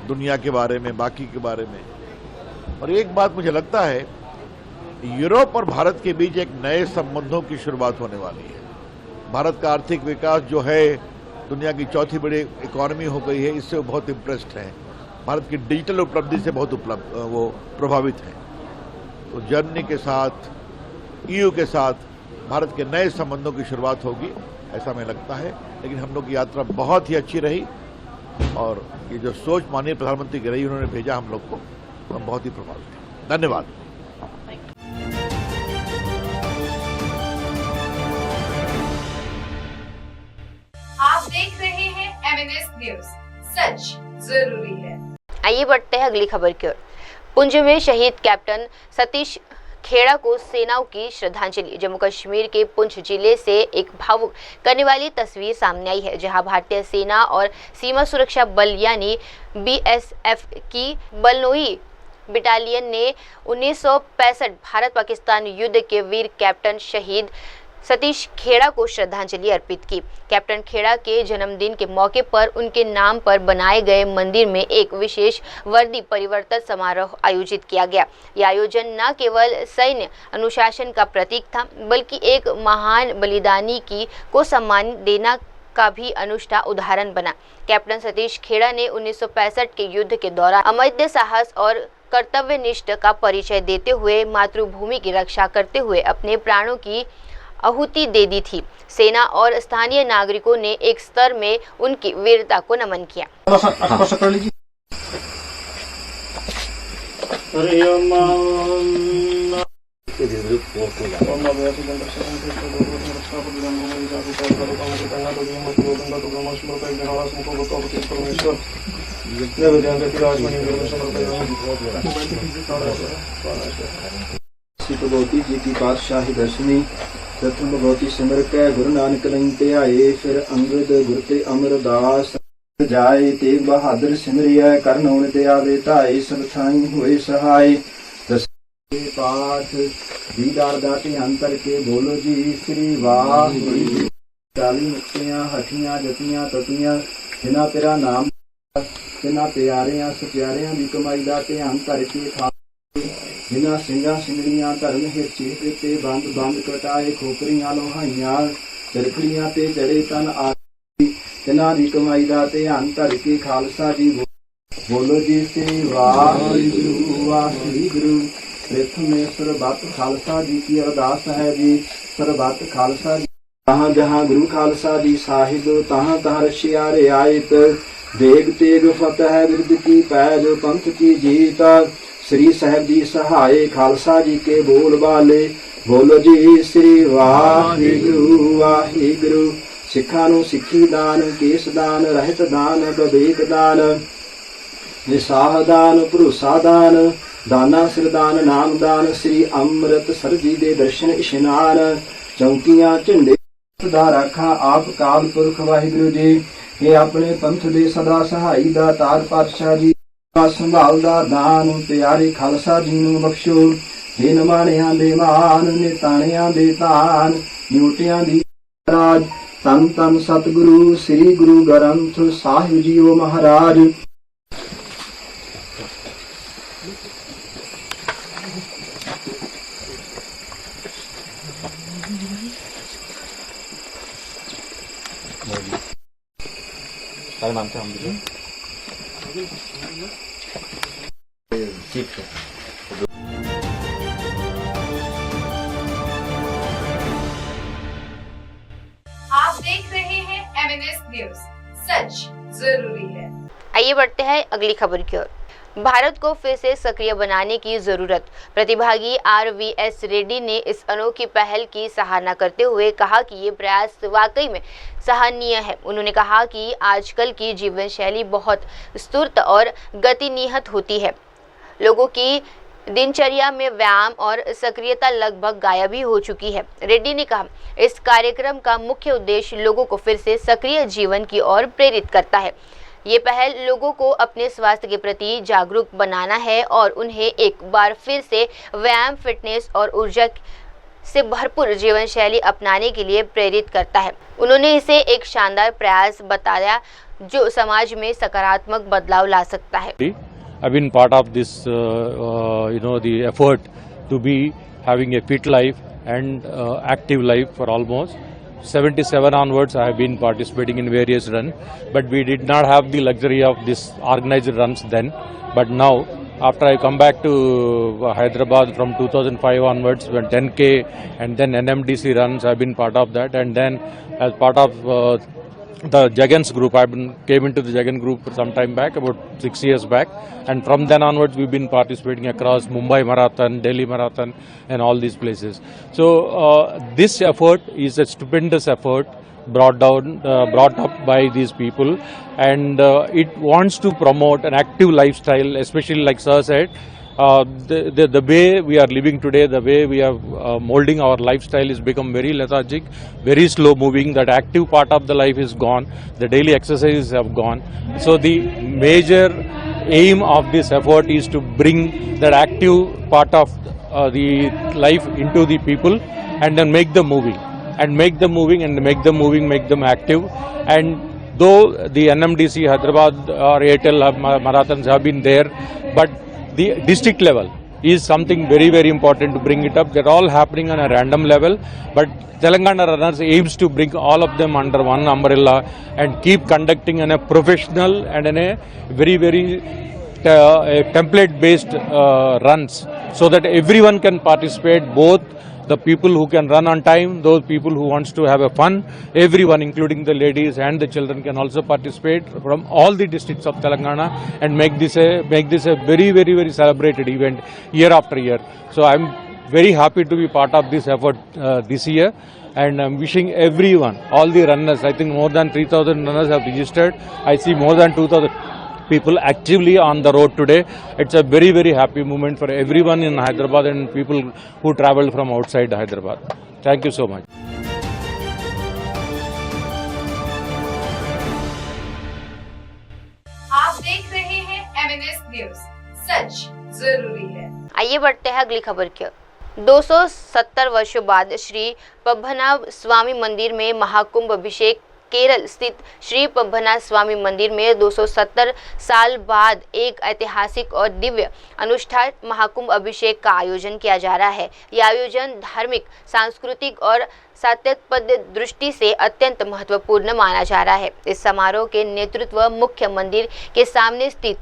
E: दुनिया के बारे में, बाकी के बारे में। और एक बात मुझे लगता है, यूरोप और भारत के बीच एक नए संबंधों की शुरुआत होने वाली है। भारत का आर्थिक विकास जो है दुनिया की चौथी बड़ी इकोनॉमी हो गई है, इससे वो बहुत इम्प्रेस्ड है। भारत की डिजिटल उपलब्धि से बहुत वो प्रभावित है। तो जर्मनी के साथ, ईयू के साथ भारत के नए संबंधों की शुरुआत होगी, ऐसा हमें लगता है। लेकिन हम लोग की यात्रा बहुत ही अच्छी रही और ये जो सोच माननीय प्रधानमंत्री की रही, उन्होंने भेजा हम लोग को, हम बहुत ही प्रभावित हैं। धन्यवाद।
A: आप देख रहे हैं MNS न्यूज, सच जरूरी है।
B: आइए बढ़ते हैं अगली खबर की ओर। पुंछ में शहीद कैप्टन सतीश खेड़ा को सेनाओं की श्रद्धांजलि। जम्मू कश्मीर के पुंछ जिले से एक भावुक करने वाली तस्वीर सामने आई है, जहां भारतीय सेना और सीमा सुरक्षा बल यानी BSF की बलनोई बटालियन ने 1965 भारत पाकिस्तान युद्ध के वीर कैप्टन शहीद सतीश खेड़ा को श्रद्धांजलि अर्पित की। कैप्टन खेड़ा के जन्मदिन के मौके पर उनके नाम पर बनाए गए मंदिर में एक विशेष वर्दी परिवर्तन समारोह आयोजित किया गया। यह आयोजन न केवल सैन्य अनुशासन का प्रतीक था, बल्कि एक महान बलिदानी को सम्मान देना का भी अनुष्ठा उदाहरण बना। कैप्टन सतीश खेड़ा ने 1965 के युद्ध के दौरान अमर्त्य साहस और कर्तव्यनिष्ठ का परिचय देते हुए मातृभूमि की रक्षा करते हुए अपने प्राणों की आहुति दे दी थी। सेना और स्थानीय नागरिकों ने एक स्तर में उनकी वीरता को नमन किया।
L: उसके धीरे धीरे पोस्ट हो जाएगा।
M: भगवती जी की पातशाही दर्शनी प्रथम भगवती सिमर कै गुरु नानक लई ध्याए, फिर अंगद गुर ते अमरदास जाए, तेग बहादुर सिमरिया करनौन दया ढाई, सब थाई होए सहाय। दस पाठ दीदार दा ध्यान करके बोलो जी श्री वाहिगुरू। 40 मुक्तियां हठियां जतियां ततियां जिन्हां तेरा नाम, तिन्हां प्यारियां सप्यारियां दी कमाई दा ध्यान करके खा, जिन्हां ਸਿੰਘਾਂ ਸਿੰਘੜੀਆਂ ਧਰਮ ਹਿਰਚੇ ਤੇ ਬੰਦ ਬੰਦ ਕਟਾਏ, ਖੋਪਰੀਆਂ ਲੋਹਾਈਆਂ ਚਰਖੜੀਆਂ ਤੇ ਚੜੇ ਤਨ ਆ, ਤਿਨਾਂ ਦੀ ਕਮਾਈ ਦਾ ਧਿਆਨ ਧਰ ਕੇ ਖਾਲਸਾ ਜੀ ਬੋਲੋ ਜੀ ਸ੍ਰੀ ਵਾਹਿਗੁਰੂ ਵਾਹਿਗੁਰੂ। प्रथम सरबत खालसा जी की अरदास है जी, सरबत खालसा जी जहाँ जहाँ गुरु खालसा जी साहिब, तहाँ तहाँ रशिया रियायत, देग तेग फतह बिरद की पैज, पंथ की जीत, श्री साहब जी सहाय, खालसा जी के बोल बाले बोलो जी श्री वाहिगुरू वाहिगुरू। सिखा नूं सिखी दान, केस दान, रहत दान, विवेक दान, निसाह दान, भरोसा दान, दाना सिरदान, नाम दान, श्री अमृतसर जी दे दर्शन इशनान, चौकियां झंडे दा राखा आप काल पुरख वाहिगुरू जी। ये अपने पंथ दे सदा सहाई दा तार पातशाह जी का संभाल दा दान, प्यारे खालसा जी नूं बख्शो। हे नमाणियां दे मान, निताणियां दे तान, न्यूटियां दी राज, तन तन सतगुरु श्री गुरु ग्रंथ साहिब जीओ महाराज।
L: नाम से हम ठीक है।
A: आप देख रहे हैं MNS न्यूज, सच जरूरी है।
B: आइए बढ़ते हैं अगली खबर की ओर। भारत को फिर से सक्रिय बनाने की जरूरत। प्रतिभागी RVS रेड्डी ने इस अनोखी पहल की सराहना करते हुए कहा कि ये प्रयास वाकई में सराहनीय है। उन्होंने कहा कि आजकल की जीवन शैली बहुत स्तुर्त और गतिनियत होती है। लोगों की दिनचर्या में व्यायाम और सक्रियता लगभग गायब ही हो चुकी है। रेड्डी ने कहा, इस कार्यक्रम का मुख्य उद्देश्य लोगों को फिर से सक्रिय जीवन की ओर प्रेरित करता है। ये पहल लोगों को अपने स्वास्थ्य के प्रति जागरूक बनाना है और उन्हें एक बार फिर से व्यायाम, फिटनेस और ऊर्जा से भरपूर जीवन शैली अपनाने के लिए प्रेरित करता है। उन्होंने इसे एक शानदार प्रयास बताया जो समाज में सकारात्मक बदलाव ला सकता है।
I: I've been part of this, the effort to be having a fit life and active life for almost 77 onwards. I have been participating in various runs, but we did not have the luxury of this organized runs then. But now, after I come back to Hyderabad from 2005 onwards, when 10K and then NMDC runs, I've been part of that. And then as part of the Jagan's group, came into the Jagan group some time back, about 6 years back. And from then onwards, we've been participating across Mumbai Marathon, Delhi Marathon, and all these places. So this effort is a stupendous effort brought up by these people, and it wants to promote an active lifestyle, especially like Sir said. The way we are living today, the way we are molding our lifestyle is become very lethargic, very slow moving. That active part of the life is gone. The daily exercises have gone. So the major aim of this effort is to bring that active part of the life into the people and then make them moving and make them active. And though the NMDC, Hyderabad or Airtel marathons have been there, but the district level is something very, very important to bring it up. They're all happening on a random level, but Telangana Runners aims to bring all of them under one umbrella and keep conducting in a professional and in a very, very template-based runs, so that everyone can participate, both the people who can run on time, those people who wants to have a fun, everyone including the ladies and the children can also participate from all the districts of Telangana and make this a very, very, very celebrated event year after year. So I'm very happy to be part of this effort this year, and I'm wishing everyone, all the runners, I think more than 3,000 runners have registered. I see more than 2,000 people actively on the road today. It's a very, very happy moment for everyone in Hyderabad and people who traveled from outside Hyderabad. Thank you so much.
A: आप देख रहे हैं MNS news, सच जरूरी है।
B: आइए बढ़ते हैं अगली खबर की। 270 वर्षों बाद श्री पद्मनाभ स्वामी मंदिर में महाकुंभ अभिषेक। केरल स्थित श्री पद्मनाभ स्वामी मंदिर में 270 साल बाद एक ऐतिहासिक और दिव्य अनुष्ठान महाकुंभ अभिषेक का आयोजन किया जा रहा है। यह आयोजन धार्मिक, सांस्कृतिक और साहित्यपद दृष्टि से अत्यंत महत्वपूर्ण माना जा रहा है। इस समारोह के नेतृत्व मुख्य मंदिर के सामने स्थित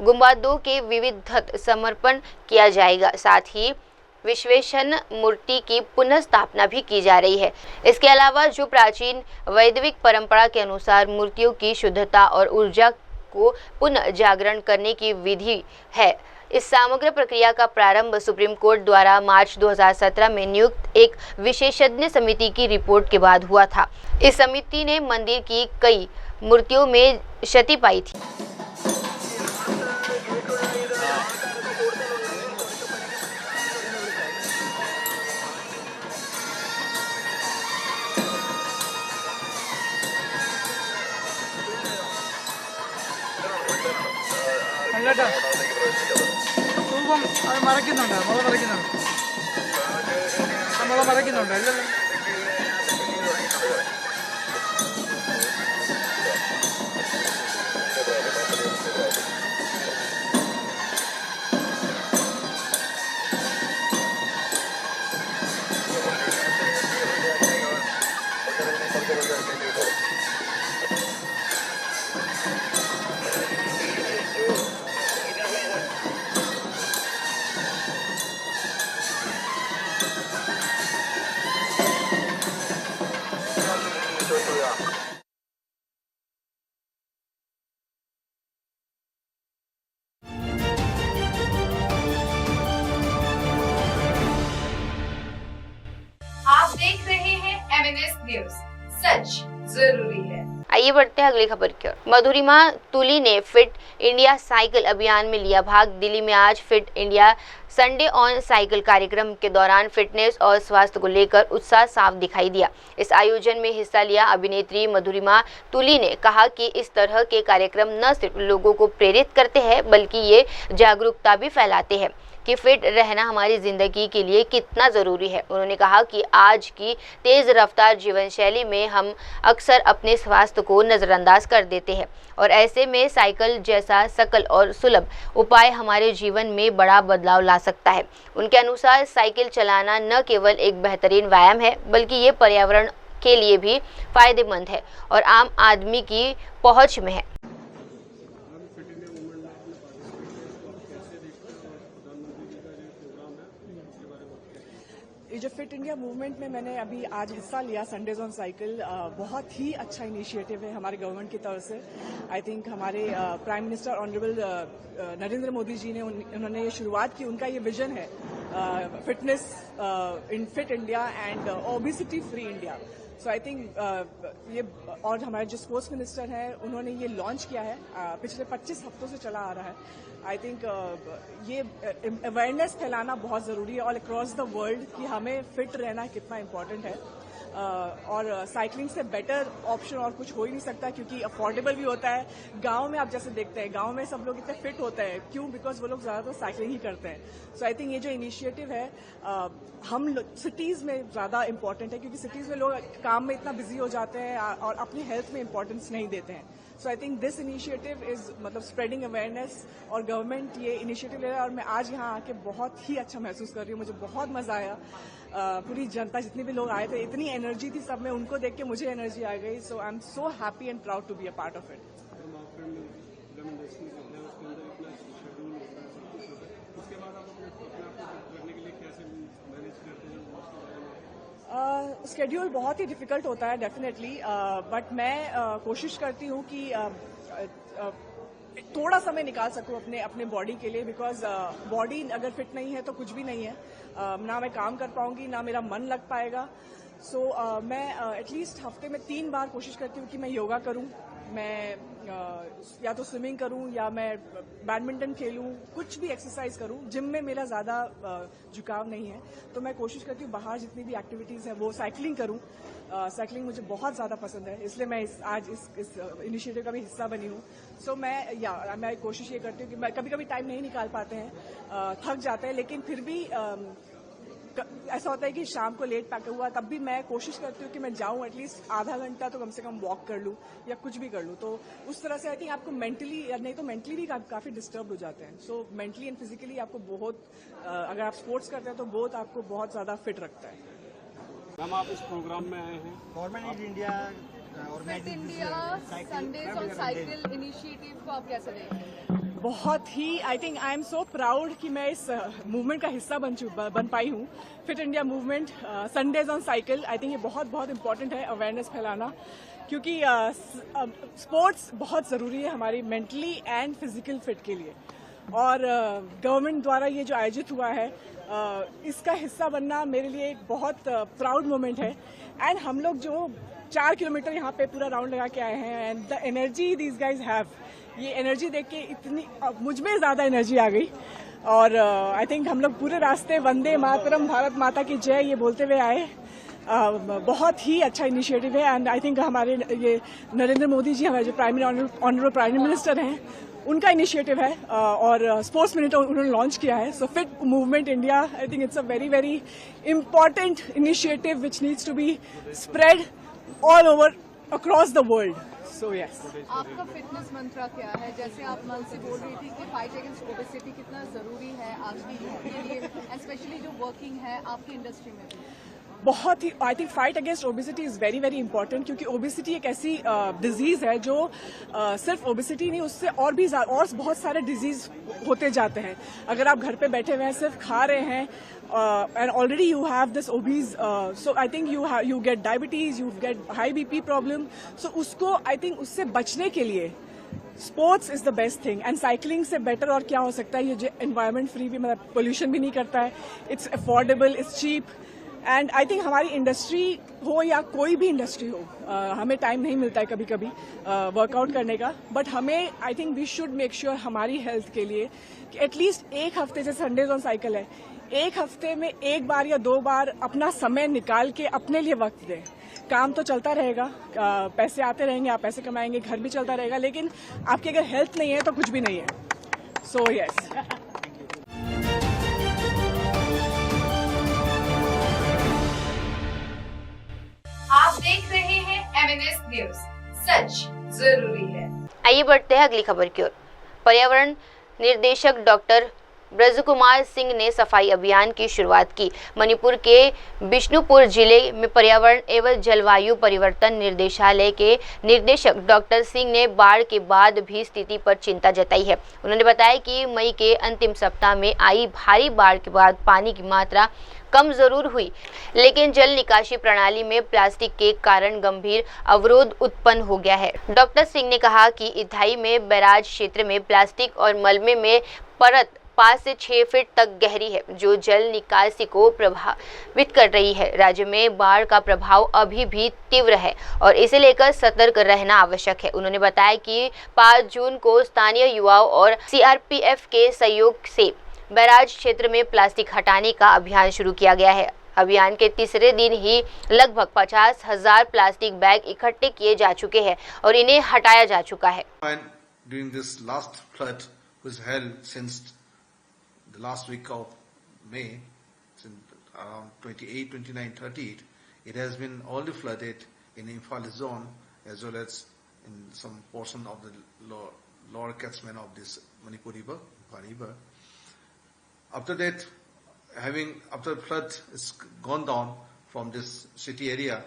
B: गुंबदों के विविध समर्पण किया जाएगा। साथ ही विश्वेश्वर मूर्ति की पुनः स्थापना भी की जा रही है। इसके अलावा जो प्राचीन वैदिक परंपरा के अनुसार मूर्तियों की शुद्धता और ऊर्जा को पुनः जागरण करने की विधि है। इस समग्र प्रक्रिया का प्रारंभ सुप्रीम कोर्ट द्वारा मार्च 2017 में नियुक्त एक विशेषज्ञ समिति की रिपोर्ट के बाद हुआ था। इस समिति ने मंदिर की कई मूर्तियों में क्षति पाई थी।
A: आप देख रहे हैं MNS न्यूज, सच जरूरी है।
B: आइए बढ़ते हैं अगली खबर की ओर। मधुरिमा तुली ने फिट इंडिया साइकिल अभियान में लिया भाग। दिल्ली में आज fit India Sunday on cycle कार्यक्रम के दौरान फिटनेस और स्वास्थ्य को लेकर उत्साह साफ दिखाई दिया। इस आयोजन में हिस्सा लिया अभिनेत्री मधुरिमा तुली ने कहा कि इस तरह के कार्यक्रम न सिर्फ लोगों को प्रेरित करते हैं बल्कि ये जागरूकता भी फैलाते हैं कि फिट रहना हमारी ज़िंदगी के लिए कितना ज़रूरी है। उन्होंने कहा कि आज की तेज़ रफ्तार जीवन शैली में हम अक्सर अपने स्वास्थ्य को नज़रअंदाज कर देते हैं और ऐसे में साइकिल जैसा सकल और सुलभ उपाय हमारे जीवन में बड़ा बदलाव ला सकता है। उनके अनुसार साइकिल चलाना न केवल एक बेहतरीन व्यायाम है बल्कि ये पर्यावरण के लिए भी फायदेमंद है और आम आदमी की पहुँच में है।
N: ये जो फिट इंडिया मूवमेंट में मैंने अभी आज हिस्सा लिया संडेज ऑन साइकिल, बहुत ही अच्छा इनिशिएटिव है हमारे गवर्नमेंट की तरफ से। आई थिंक हमारे prime minister honourable Narendra Modi ji ने उन्होंने ये शुरुआत की। उनका ये विजन है fitness in fit India and obesity free India. So I think ये और हमारे जो स्पोर्ट्स मिनिस्टर हैं उन्होंने ये लॉन्च किया है, पिछले 25 हफ्तों से चला आ रहा है। आई थिंक ये अवेयरनेस फैलाना बहुत ज़रूरी है ऑल अक्रॉस द वर्ल्ड कि हमें फिट रहना कितना इम्पोर्टेंट है। और साइकिलिंग से बेटर ऑप्शन और कुछ हो ही नहीं सकता क्योंकि अफोर्डेबल भी होता है। गांव में आप जैसे देखते हैं, गांव में सब लोग इतने फिट होते हैं, क्यों? बिकॉज वो लोग ज़्यादातर साइकिलिंग ही करते हैं। सो आई थिंक ये जो इनिशिएटिव है हम सिटीज़ में ज़्यादा इम्पॉर्टेंट है क्योंकि सिटीज़ में लोग काम में इतना बिजी हो जाते हैं और अपनी हेल्थ में इम्पोर्टेंस नहीं देते हैं। So I think this initiative is मतलब स्प्रेडिंग अवेयरनेस और गवर्नमेंट ये इनिशिएटिव ले रहा है और मैं आज यहाँ आके बहुत ही अच्छा महसूस कर रही हूँ। मुझे बहुत मजा आया। पूरी जनता जितने भी लोग आए थे, इतनी एनर्जी थी सब में, उनको देख के मुझे एनर्जी आ गई। So I am so happy and proud to be a part of it. Schedule बहुत ही डिफिकल्ट होता है डेफिनेटली, बट मैं कोशिश करती हूँ कि थोड़ा समय निकाल सकूं अपने बॉडी के लिए, बिकॉज बॉडी अगर फिट नहीं है तो कुछ भी नहीं है, ना मैं काम कर पाऊंगी, ना मेरा मन लग पाएगा। सो मैं एटलीस्ट हफ्ते में 3 बार कोशिश करती हूँ कि मैं योगा करूँ, मैं या तो स्विमिंग करूं या मैं बैडमिंटन खेलूं, कुछ भी एक्सरसाइज करूं। जिम में मेरा ज़्यादा झुकाव नहीं है, तो मैं कोशिश करती हूँ बाहर जितनी भी एक्टिविटीज़ है वो साइकिलिंग करूं। साइकिलिंग मुझे बहुत ज़्यादा पसंद है, इसलिए मैं आज इस इनिशिएटिव का भी हिस्सा बनी हूँ। सो मैं कोशिश ये करती हूँ कि मैं कभी कभी टाइम नहीं निकाल पाते हैं, थक जाते हैं, लेकिन फिर भी ऐसा होता है कि शाम को लेट पैक हुआ तब भी मैं कोशिश करती हूँ कि मैं जाऊँ, एटलीस्ट आधा घंटा तो कम से कम वॉक कर लूँ या कुछ भी कर लूँ। तो उस तरह से आई थिंक आपको मेंटली, नहीं तो मेंटली भी काफ़ी डिस्टर्ब हो जाते हैं। सो मेंटली एंड फिजिकली आपको बहुत, अगर आप स्पोर्ट्स करते हैं तो बहुत आपको बहुत ज़्यादा फिट रखता है।
F: मैम, आप इस प्रोग्राम में आए हैं,
H: government India
A: fit India Sundays on cycle initiative को आप कैसे देखते हैं?
N: बहुत ही, I think I am so proud कि मैं इस मूवमेंट का हिस्सा बन पाई हूँ। Fit India movement, Sundays on cycle, I think ये बहुत इंपॉर्टेंट है अवेयरनेस फैलाना, क्योंकि स्पोर्ट्स बहुत ज़रूरी है हमारी मेंटली एंड फिजिकल फिट के लिए। और गवर्नमेंट द्वारा ये जो आयोजित हुआ है, इसका हिस्सा बनना मेरे लिए एक बहुत प्राउड मोमेंट है। एंड हम लोग जो 4 किलोमीटर यहाँ पे पूरा राउंड लगा के आए हैं, and the energy these guys have, ये एनर्जी देख के इतनी मुझ में ज़्यादा एनर्जी आ गई। और आई थिंक हम लोग पूरे रास्ते वंदे मातरम, भारत माता की जय ये बोलते हुए आए। बहुत ही अच्छा इनिशिएटिव है। एंड आई थिंक हमारे ये नरेंद्र मोदी जी, हमारे जो ऑनरेबल प्राइम मिनिस्टर हैं, उनका इनिशिएटिव है, और स्पोर्ट्स मिनट उन्होंने लॉन्च किया है। So fit movement India, I think it's a very important initiative which needs to be spread all over across the world. So yes.
A: आपका फिटनेस मंत्र क्या है? जैसे आप मन से बोल रही थी कि फाइट अगेंस्ट ओबेसिटी कितना जरूरी है आज की यूथ के लिए, स्पेशली जो वर्किंग है आपकी इंडस्ट्री में भी।
N: बहुत ही, I think fight against obesity is very important, क्योंकि ओबेसिटी एक ऐसी डिजीज़ है जो सिर्फ ओबेसिटी नहीं, उससे और बहुत सारे डिजीज़ होते जाते हैं। अगर आप घर पे बैठे हुए हैं, सिर्फ खा रहे हैं, and already you have this obese, so I think you get diabetes, you get high BP problem. So उसको I think उससे बचने के लिए sports is the best thing. And cycling से बेटर और क्या हो सकता है? ये जो एनवायरमेंट फ्री भी, मतलब पोल्यूशन भी नहीं करता है, it's affordable, it's cheap. And I think हमारी इंडस्ट्री हो या कोई भी इंडस्ट्री हो, हमें टाइम नहीं मिलता है कभी कभी वर्कआउट करने का, बट हमें I think we should make sure हमारी हेल्थ के लिए कि एटलीस्ट एक हफ्ते, जैसे संडेज ऑन साइकिल है, एक हफ्ते में 1 बार या 2 बार अपना समय निकाल के अपने लिए वक्त दें। काम तो चलता रहेगा, पैसे आते रहेंगे, आप पैसे कमाएंगे, घर भी चलता रहेगा, लेकिन आपकी अगर हेल्थ नहीं है तो कुछ भी नहीं है। So yes.
A: आप देख रहे हैं MNS न्यूज, सच जरूरी है।
B: आइए बढ़ते हैं अगली खबर की ओर। पर्यावरण निर्देशक डॉक्टर ब्रजकुमार सिंह ने सफाई अभियान की शुरुआत की। मणिपुर के बिष्णुपुर जिले में पर्यावरण एवं जलवायु परिवर्तन निर्देशालय के निर्देशक डॉक्टर सिंह ने बाढ़ के बाद भी स्थिति पर चिंता जताई है। उन्होंने बताया कि मई के अंतिम सप्ताह में आई भारी बाढ़ के बाद पानी की मात्रा कम जरूर हुई, लेकिन जल निकासी प्रणाली में प्लास्टिक के कारण गंभीर अवरोध उत्पन्न हो गया है। डॉक्टर सिंह ने कहा कि इथाई में बैराज क्षेत्र में प्लास्टिक और मलबे में परत 5 से 6 फीट तक गहरी है, जो जल निकासी को प्रभावित कर रही है। राज्य में बाढ़ का प्रभाव अभी भी तीव्र है और इसे लेकर सतर्क रहना आवश्यक है। उन्होंने बताया कि 5 जून को स्थानीय युवाओं और CRPF के सहयोग से बैराज क्षेत्र में प्लास्टिक हटाने का अभियान शुरू किया गया है। अभियान के तीसरे दिन ही लगभग 50,000 प्लास्टिक बैग इकट्ठे किए जा चुके हैं और इन्हें हटाया जा चुका है।
O: During this last flood was held since the last week of May, since around 28, 29, 30, it has been already flooded in Imphal zone as well as in some portion of the lower catchment of this Manipur river, Imphal river. After that, after the flood is gone down from this city area,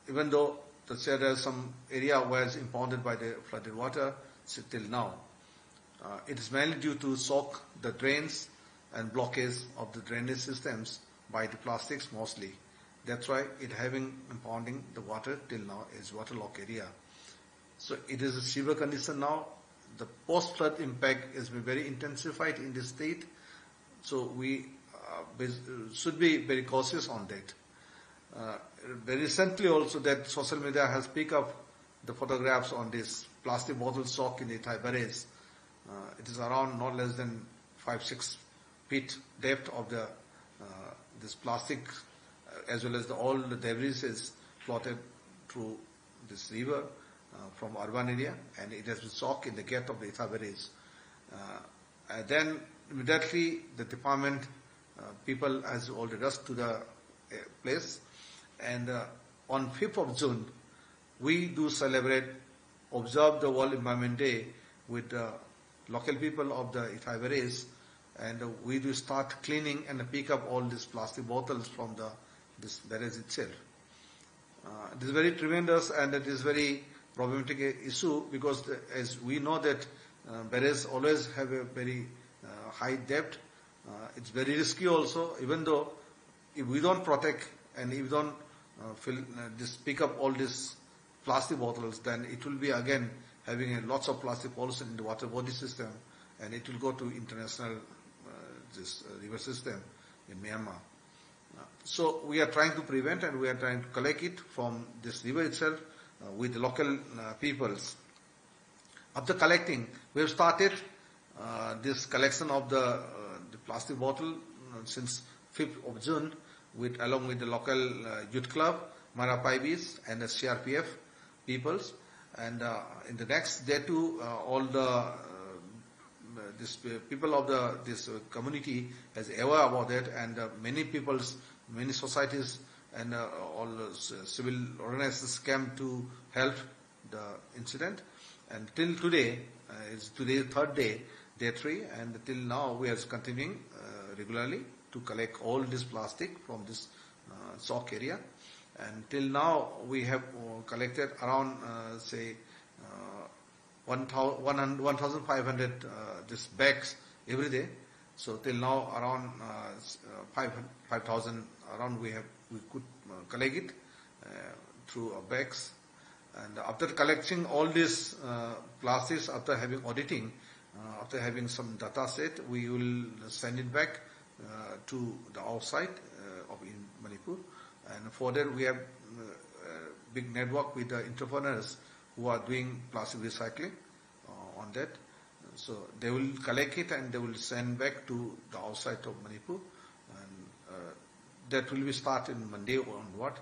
O: even though there is some area where it's impounded by the flooded water, till now, it is mainly due to soak the drains and blockage of the drainage systems by the plastics mostly. That's why it having impounding the water till now is waterlogged area. So it is a severe condition now, the post-flood impact has been very intensified in the state. So we should be very cautious on that. Very recently also that social media has picked up the photographs on this plastic bottle stock in the Thai barrage. It is around not less than 5-6 feet depth of the this plastic, as well as all the debris is floated through this river from urban area, and it has been stocked in the gate of the Thai barrage. And then immediately the department people has already rushed to the place, and on 5th of June we do celebrate, observe the World Environment Day with the local people of the Thai barrage, and we do start cleaning and pick up all these plastic bottles from this barrage itself. It is very tremendous and it is very problematic issue, because as we know that barrages always have a very high depth. It's very risky also, even though if we don't protect and if we don't pick up all these plastic bottles, then it will be again having lots of plastic pollution in the water body system, and it will go to international river system in Myanmar. So we are trying to prevent, and we are trying to collect it from this river itself with the local peoples. After collecting, we have started this collection of the plastic bottle since 5th of June along with the local youth club, Marapaibis, and the CRPF peoples. And in the next day too, all the people of this community has aware about it, and many societies and all civil organizations came to help the incident. And till today, it's today's third day, day 3, and till now we are continuing regularly to collect all this plastic from this stock area. And till now we have collected around 1,500 these bags every day. So till now around 5,000 around we could collect it through our bags. And after collecting all these plastics, after having auditing, after having some data set, we will send it back to the outside in Manipur. And for that we have a big network with the entrepreneurs who are doing plastic recycling on that. So they will collect it and they will send back to the outside of Manipur. And that will be started Monday onward.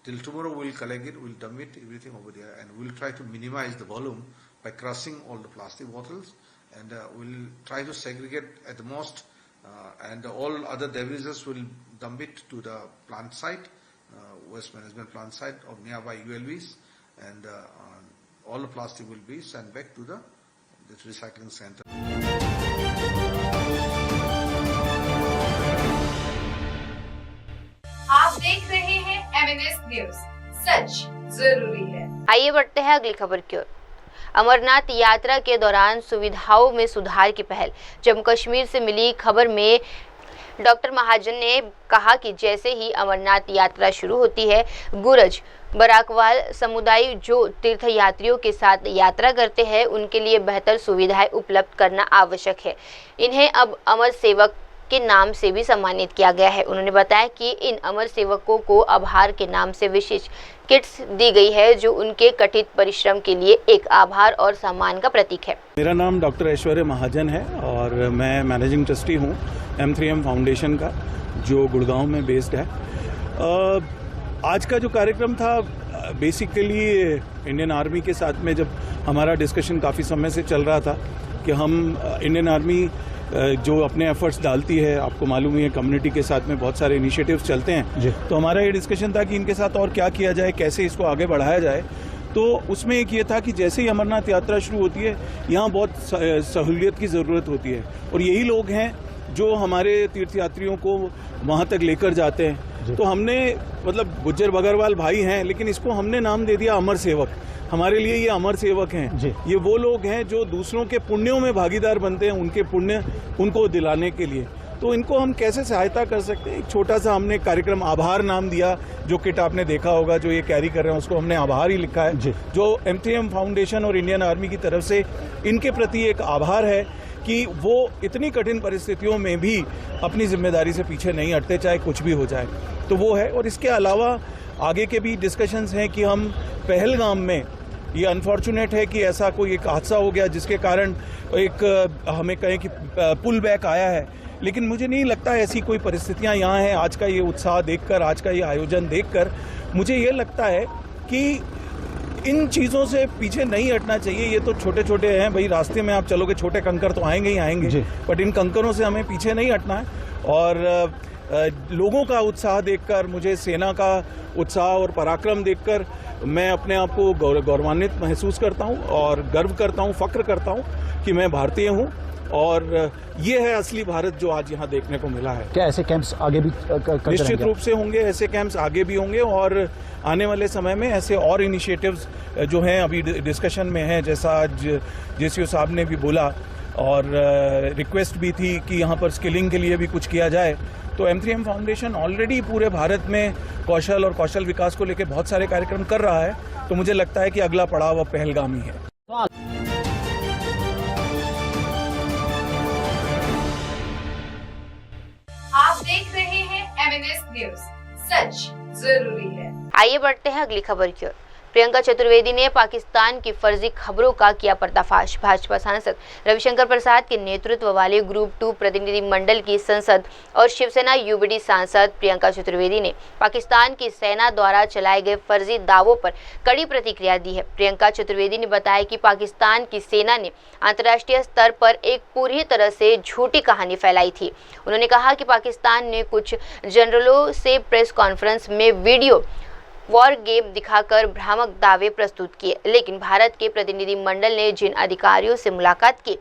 O: Till tomorrow we will collect it, we will dump it, everything over there, and we will try to minimize the volume by crushing all the plastic bottles, and we will try to segregate at the most, and all other debris will dump it to the plant site, waste management plant site of nearby ULVs, and all the plastic will be sent back to this recycling center.
P: आप देख रहे हैं MNS news, सच जरूरी है।
B: आइए बढ़ते हैं अगली खबर की ओर। अमरनाथ यात्रा के दौरान सुविधाओं में सुधार की पहल। जम्मू कश्मीर से मिली खबर में डॉक्टर महाजन ने कहा कि जैसे ही अमरनाथ यात्रा शुरू होती है, गुरज बराकवाल समुदाय जो तीर्थयात्रियों के साथ यात्रा करते हैं, उनके लिए बेहतर सुविधाएं उपलब्ध करना आवश्यक है। इन्हें अब अमर सेवक के नाम से भी सम्मानित किया गया है। उन्होंने बताया कि इन अमर सेवकों को आभार के नाम से विशेष किट्स दी गई है, जो उनके कठिन परिश्रम के लिए एक आभार और सम्मान का प्रतीक है।
Q: मेरा नाम डॉक्टर ऐश्वर्य महाजन है और मैं मैनेजिंग ट्रस्टी हूँ M3M फाउंडेशन का, जो गुड़गांव में बेस्ड है। आज का जो कार्यक्रम था बेसिकली इंडियन आर्मी के साथ में, जब हमारा डिस्कशन काफ़ी समय से चल रहा था कि हम इंडियन आर्मी जो अपने एफर्ट्स डालती है, आपको मालूम ही है कम्युनिटी के साथ में बहुत सारे इनिशिएटिव्स चलते हैं, तो हमारा ये डिस्कशन था कि इनके साथ और क्या किया जाए, कैसे इसको आगे बढ़ाया जाए। तो उसमें एक ये था कि जैसे ही अमरनाथ यात्रा शुरू होती है, यहाँ बहुत सहूलियत की ज़रूरत होती है, और यही लोग हैं जो हमारे तीर्थयात्रियों को वहाँ तक लेकर जाते हैं। तो हमने मतलब गुज्जर बगरवाल भाई हैं, लेकिन इसको हमने नाम दे दिया अमर सेवक। हमारे लिए ये अमर सेवक हैं, ये वो लोग हैं जो दूसरों के पुण्यों में भागीदार बनते हैं, उनके पुण्य उनको दिलाने के लिए। तो इनको हम कैसे सहायता कर सकते हैं, एक छोटा सा हमने कार्यक्रम आभार नाम दिया, जो किट आपने देखा होगा जो ये कैरी कर रहे हैं उसको हमने आभार ही लिखा है, जो M3M फाउंडेशन और इंडियन आर्मी की तरफ से इनके प्रति एक आभार है कि वो इतनी कठिन परिस्थितियों में भी अपनी जिम्मेदारी से पीछे नहीं हटते, चाहे कुछ भी हो जाए। तो वो है। और इसके अलावा आगे के भी डिस्कशंस हैं कि हम पहलगाम में, ये अनफॉर्चुनेट है कि ऐसा कोई एक हादसा हो गया जिसके कारण एक हमें कहें कि पुल बैक आया है, लेकिन मुझे नहीं लगता ऐसी कोई परिस्थितियां यहाँ हैं। आज का ये उत्साह देखकर, आज का ये आयोजन देखकर मुझे ये लगता है कि इन चीज़ों से पीछे नहीं हटना चाहिए। ये तो छोटे छोटे हैं भाई, रास्ते में आप चलोगे छोटे कंकर तो आएंगे ही आएंगे, बट इन कंकरों से हमें पीछे नहीं हटना है। और लोगों का उत्साह देखकर, मुझे सेना का उत्साह और पराक्रम देखकर मैं अपने आप को गौरवान्वित महसूस करता हूं और गर्व करता हूं, फख्र करता हूं कि मैं भारतीय हूं। और ये है असली भारत जो आज यहाँ देखने को मिला है।
R: क्या ऐसे कैंप्स आगे भी
Q: निश्चित रूप से होंगे, ऐसे कैंप्स आगे भी होंगे और आने वाले समय में ऐसे और इनिशिएटिव्स जो हैं अभी डिस्कशन में हैं, जैसा आज जेसीओ साहब ने भी बोला और रिक्वेस्ट भी थी कि यहाँ पर स्किलिंग के लिए भी कुछ किया जाए। तो M3M फाउंडेशन ऑलरेडी पूरे भारत में कौशल और कौशल विकास को लेकर बहुत सारे कार्यक्रम कर रहा है। तो मुझे लगता है कि अगला पड़ाव अब पहलगाम ही है।
P: आप देख रहे हैं MNS न्यूज, सच जरूरी है।
B: आइए बढ़ते हैं अगली खबर की ओर। प्रियंका चतुर्वेदी ने पाकिस्तान की फर्जी खबरों का किया पर्दाफाश। भाजपा सांसद रविशंकर प्रसाद के नेतृत्व वाले ग्रुप 2 प्रतिनिधि मंडल की संसद और शिवसेना यूबीडी सांसद प्रियंका चतुर्वेदी ने पाकिस्तान की सेना द्वारा चलाए गए फर्जी दावों पर कड़ी प्रतिक्रिया दी है। प्रियंका चतुर्वेदी ने बताया कि पाकिस्तान की सेना ने अंतर्राष्ट्रीय स्तर पर एक पूरी तरह से झूठी कहानी फैलाई थी। उन्होंने कहा कि पाकिस्तान ने कुछ जनरलों से प्रेस कॉन्फ्रेंस में वीडियो वॉर गेम दिखाकर भ्रामक दावे प्रस्तुत किए, लेकिन भारत के प्रतिनिधि मंडल ने जिन अधिकारियों से मुलाकात की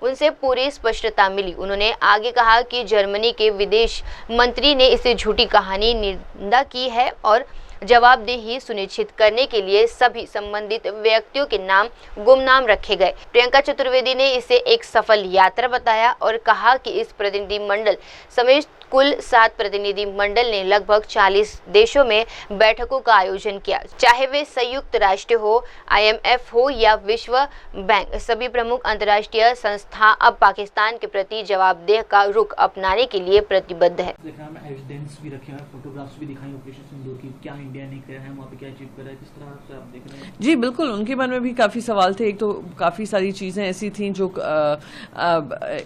B: उनसे पूरी स्पष्टता मिली। उन्होंने आगे कहा कि जर्मनी के विदेश मंत्री ने इसे झूठी कहानी निंदा की है और जवाबदेही सुनिश्चित करने के लिए सभी संबंधित व्यक्तियों के नाम गुमनाम रखे गए। प्रियंका चतुर्वेदी ने इसे एक सफल यात्रा बताया और कहा कि इस प्रतिनिधि मंडल समेत कुल 7 प्रतिनिधि मंडल ने लगभग 40 देशों में बैठकों का आयोजन किया, चाहे वे संयुक्त राष्ट्र हो, IMF हो या विश्व बैंक। सभी प्रमुख अंतर्राष्ट्रीय संस्था अब पाकिस्तान के प्रति जवाबदेह का रुख अपनाने के लिए प्रतिबद्ध है।
S: एविडेंस भी रखे हैं, फोटोग्राफ्स भी दिखाई ऑपरेशन सिंदूर की, क्या इंडिया ने किया है, वहाँ पे क्या अचीव करा है, किस तरह से आप देख रहे हैं?
C: जी बिल्कुल, उनके मन में भी काफ़ी सवाल थे। एक तो काफ़ी सारी चीज़ें ऐसी थीं जो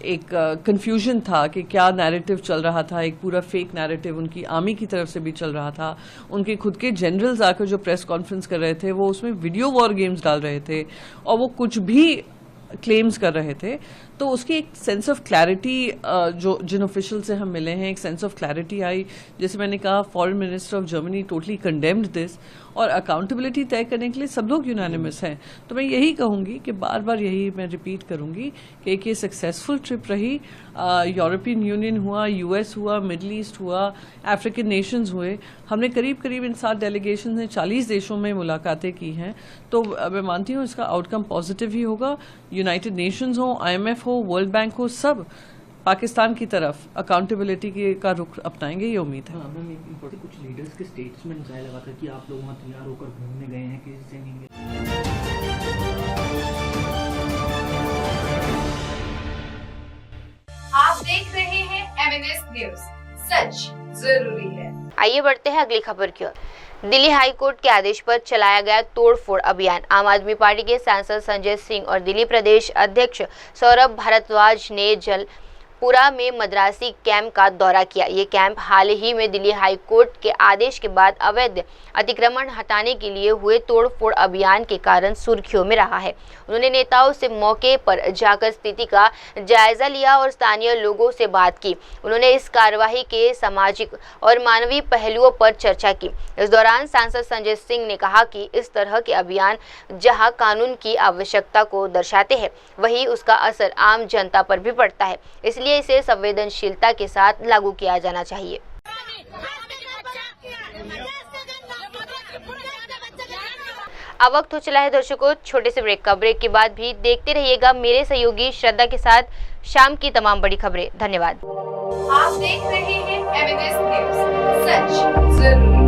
C: एक कंफ्यूजन था कि क्या नैरेटिव चल रहा था, एक पूरा फेक नैरेटिव उनकी आर्मी की तरफ से भी चल रहा था। उनके खुद के जनरल्स आकर जो प्रेस कॉन्फ्रेंस कर रहे थे वो उसमें वीडियो वॉर गेम्स डाल रहे थे और वो कुछ भी क्लेम्स कर रहे थे। तो उसकी एक सेंस ऑफ क्लैरिटी जो जिन ऑफिशियल से हम मिले हैं, एक सेंस ऑफ क्लैरिटी आई। जैसे मैंने कहा, foreign minister of Germany totally condemned this और अकाउंटेबिलिटी तय करने के लिए सब लोग यूनानिमस हैं। तो मैं यही कहूँगी कि बार बार यही मैं रिपीट करूँगी कि एक ये सक्सेसफुल ट्रिप रही। यूरोपियन यूनियन हुआ, US हुआ, मिडल ईस्ट हुआ, अफ्रीकन नेशंस हुए। हमने करीब करीब इन 7 डेलीगेशन ने 40 देशों में मुलाकातें की हैं। तो मैं मानती हूँ इसका आउटकम पॉजिटिव ही होगा। यूनाइटेड नेशंस हो, IMF हो, वर्ल्ड बैंक हो, सब पाकिस्तान की तरफ अकाउंटेबिलिटी का रुख अपनाएंगे, ये उम्मीद है।
S: कुछ लीडर्स के स्टेटमेंट्स आए लगातार कि आप लोग वहाँ तैयार होकर घूमने गए हैं, किसी से नहीं गए।
P: आप देख रहे हैं MNS न्यूज, सच जरूरी है।
B: आइए बढ़ते हैं अगली खबर की ओर। दिल्ली हाई कोर्ट के आदेश पर चलाया गया तोड़फोड़ अभियान। आम आदमी पार्टी के सांसद संजय सिंह और दिल्ली प्रदेश अध्यक्ष सौरभ भारद्वाज ने जलपुरा में मद्रासी कैंप का दौरा किया। ये कैंप हाल ही में दिल्ली हाई कोर्ट के आदेश के बाद अवैध अतिक्रमण हटाने के लिए हुए तोड़फोड़ अभियान के कारण सुर्खियों में रहा है। उन्होंने नेताओं से मौके पर जाकर स्थिति का जायजा लिया और स्थानीय लोगों से बात की। उन्होंने इस कार्यवाही के सामाजिक और मानवीय पहलुओं पर चर्चा की। इस दौरान सांसद संजय सिंह ने कहा कि इस तरह के अभियान जहां कानून की आवश्यकता को दर्शाते हैं, वहीं उसका असर आम जनता पर भी पड़ता है, इसलिए इसे संवेदनशीलता के साथ लागू किया जाना चाहिए। अब वक्त हो चला है दर्शकों छोटे से ब्रेक का। ब्रेक के बाद भी देखते रहिएगा मेरे सहयोगी श्रद्धा के साथ शाम की तमाम बड़ी खबरें। धन्यवाद।
P: आप देख रहे हैं MNS न्यूज, सच जरूरी।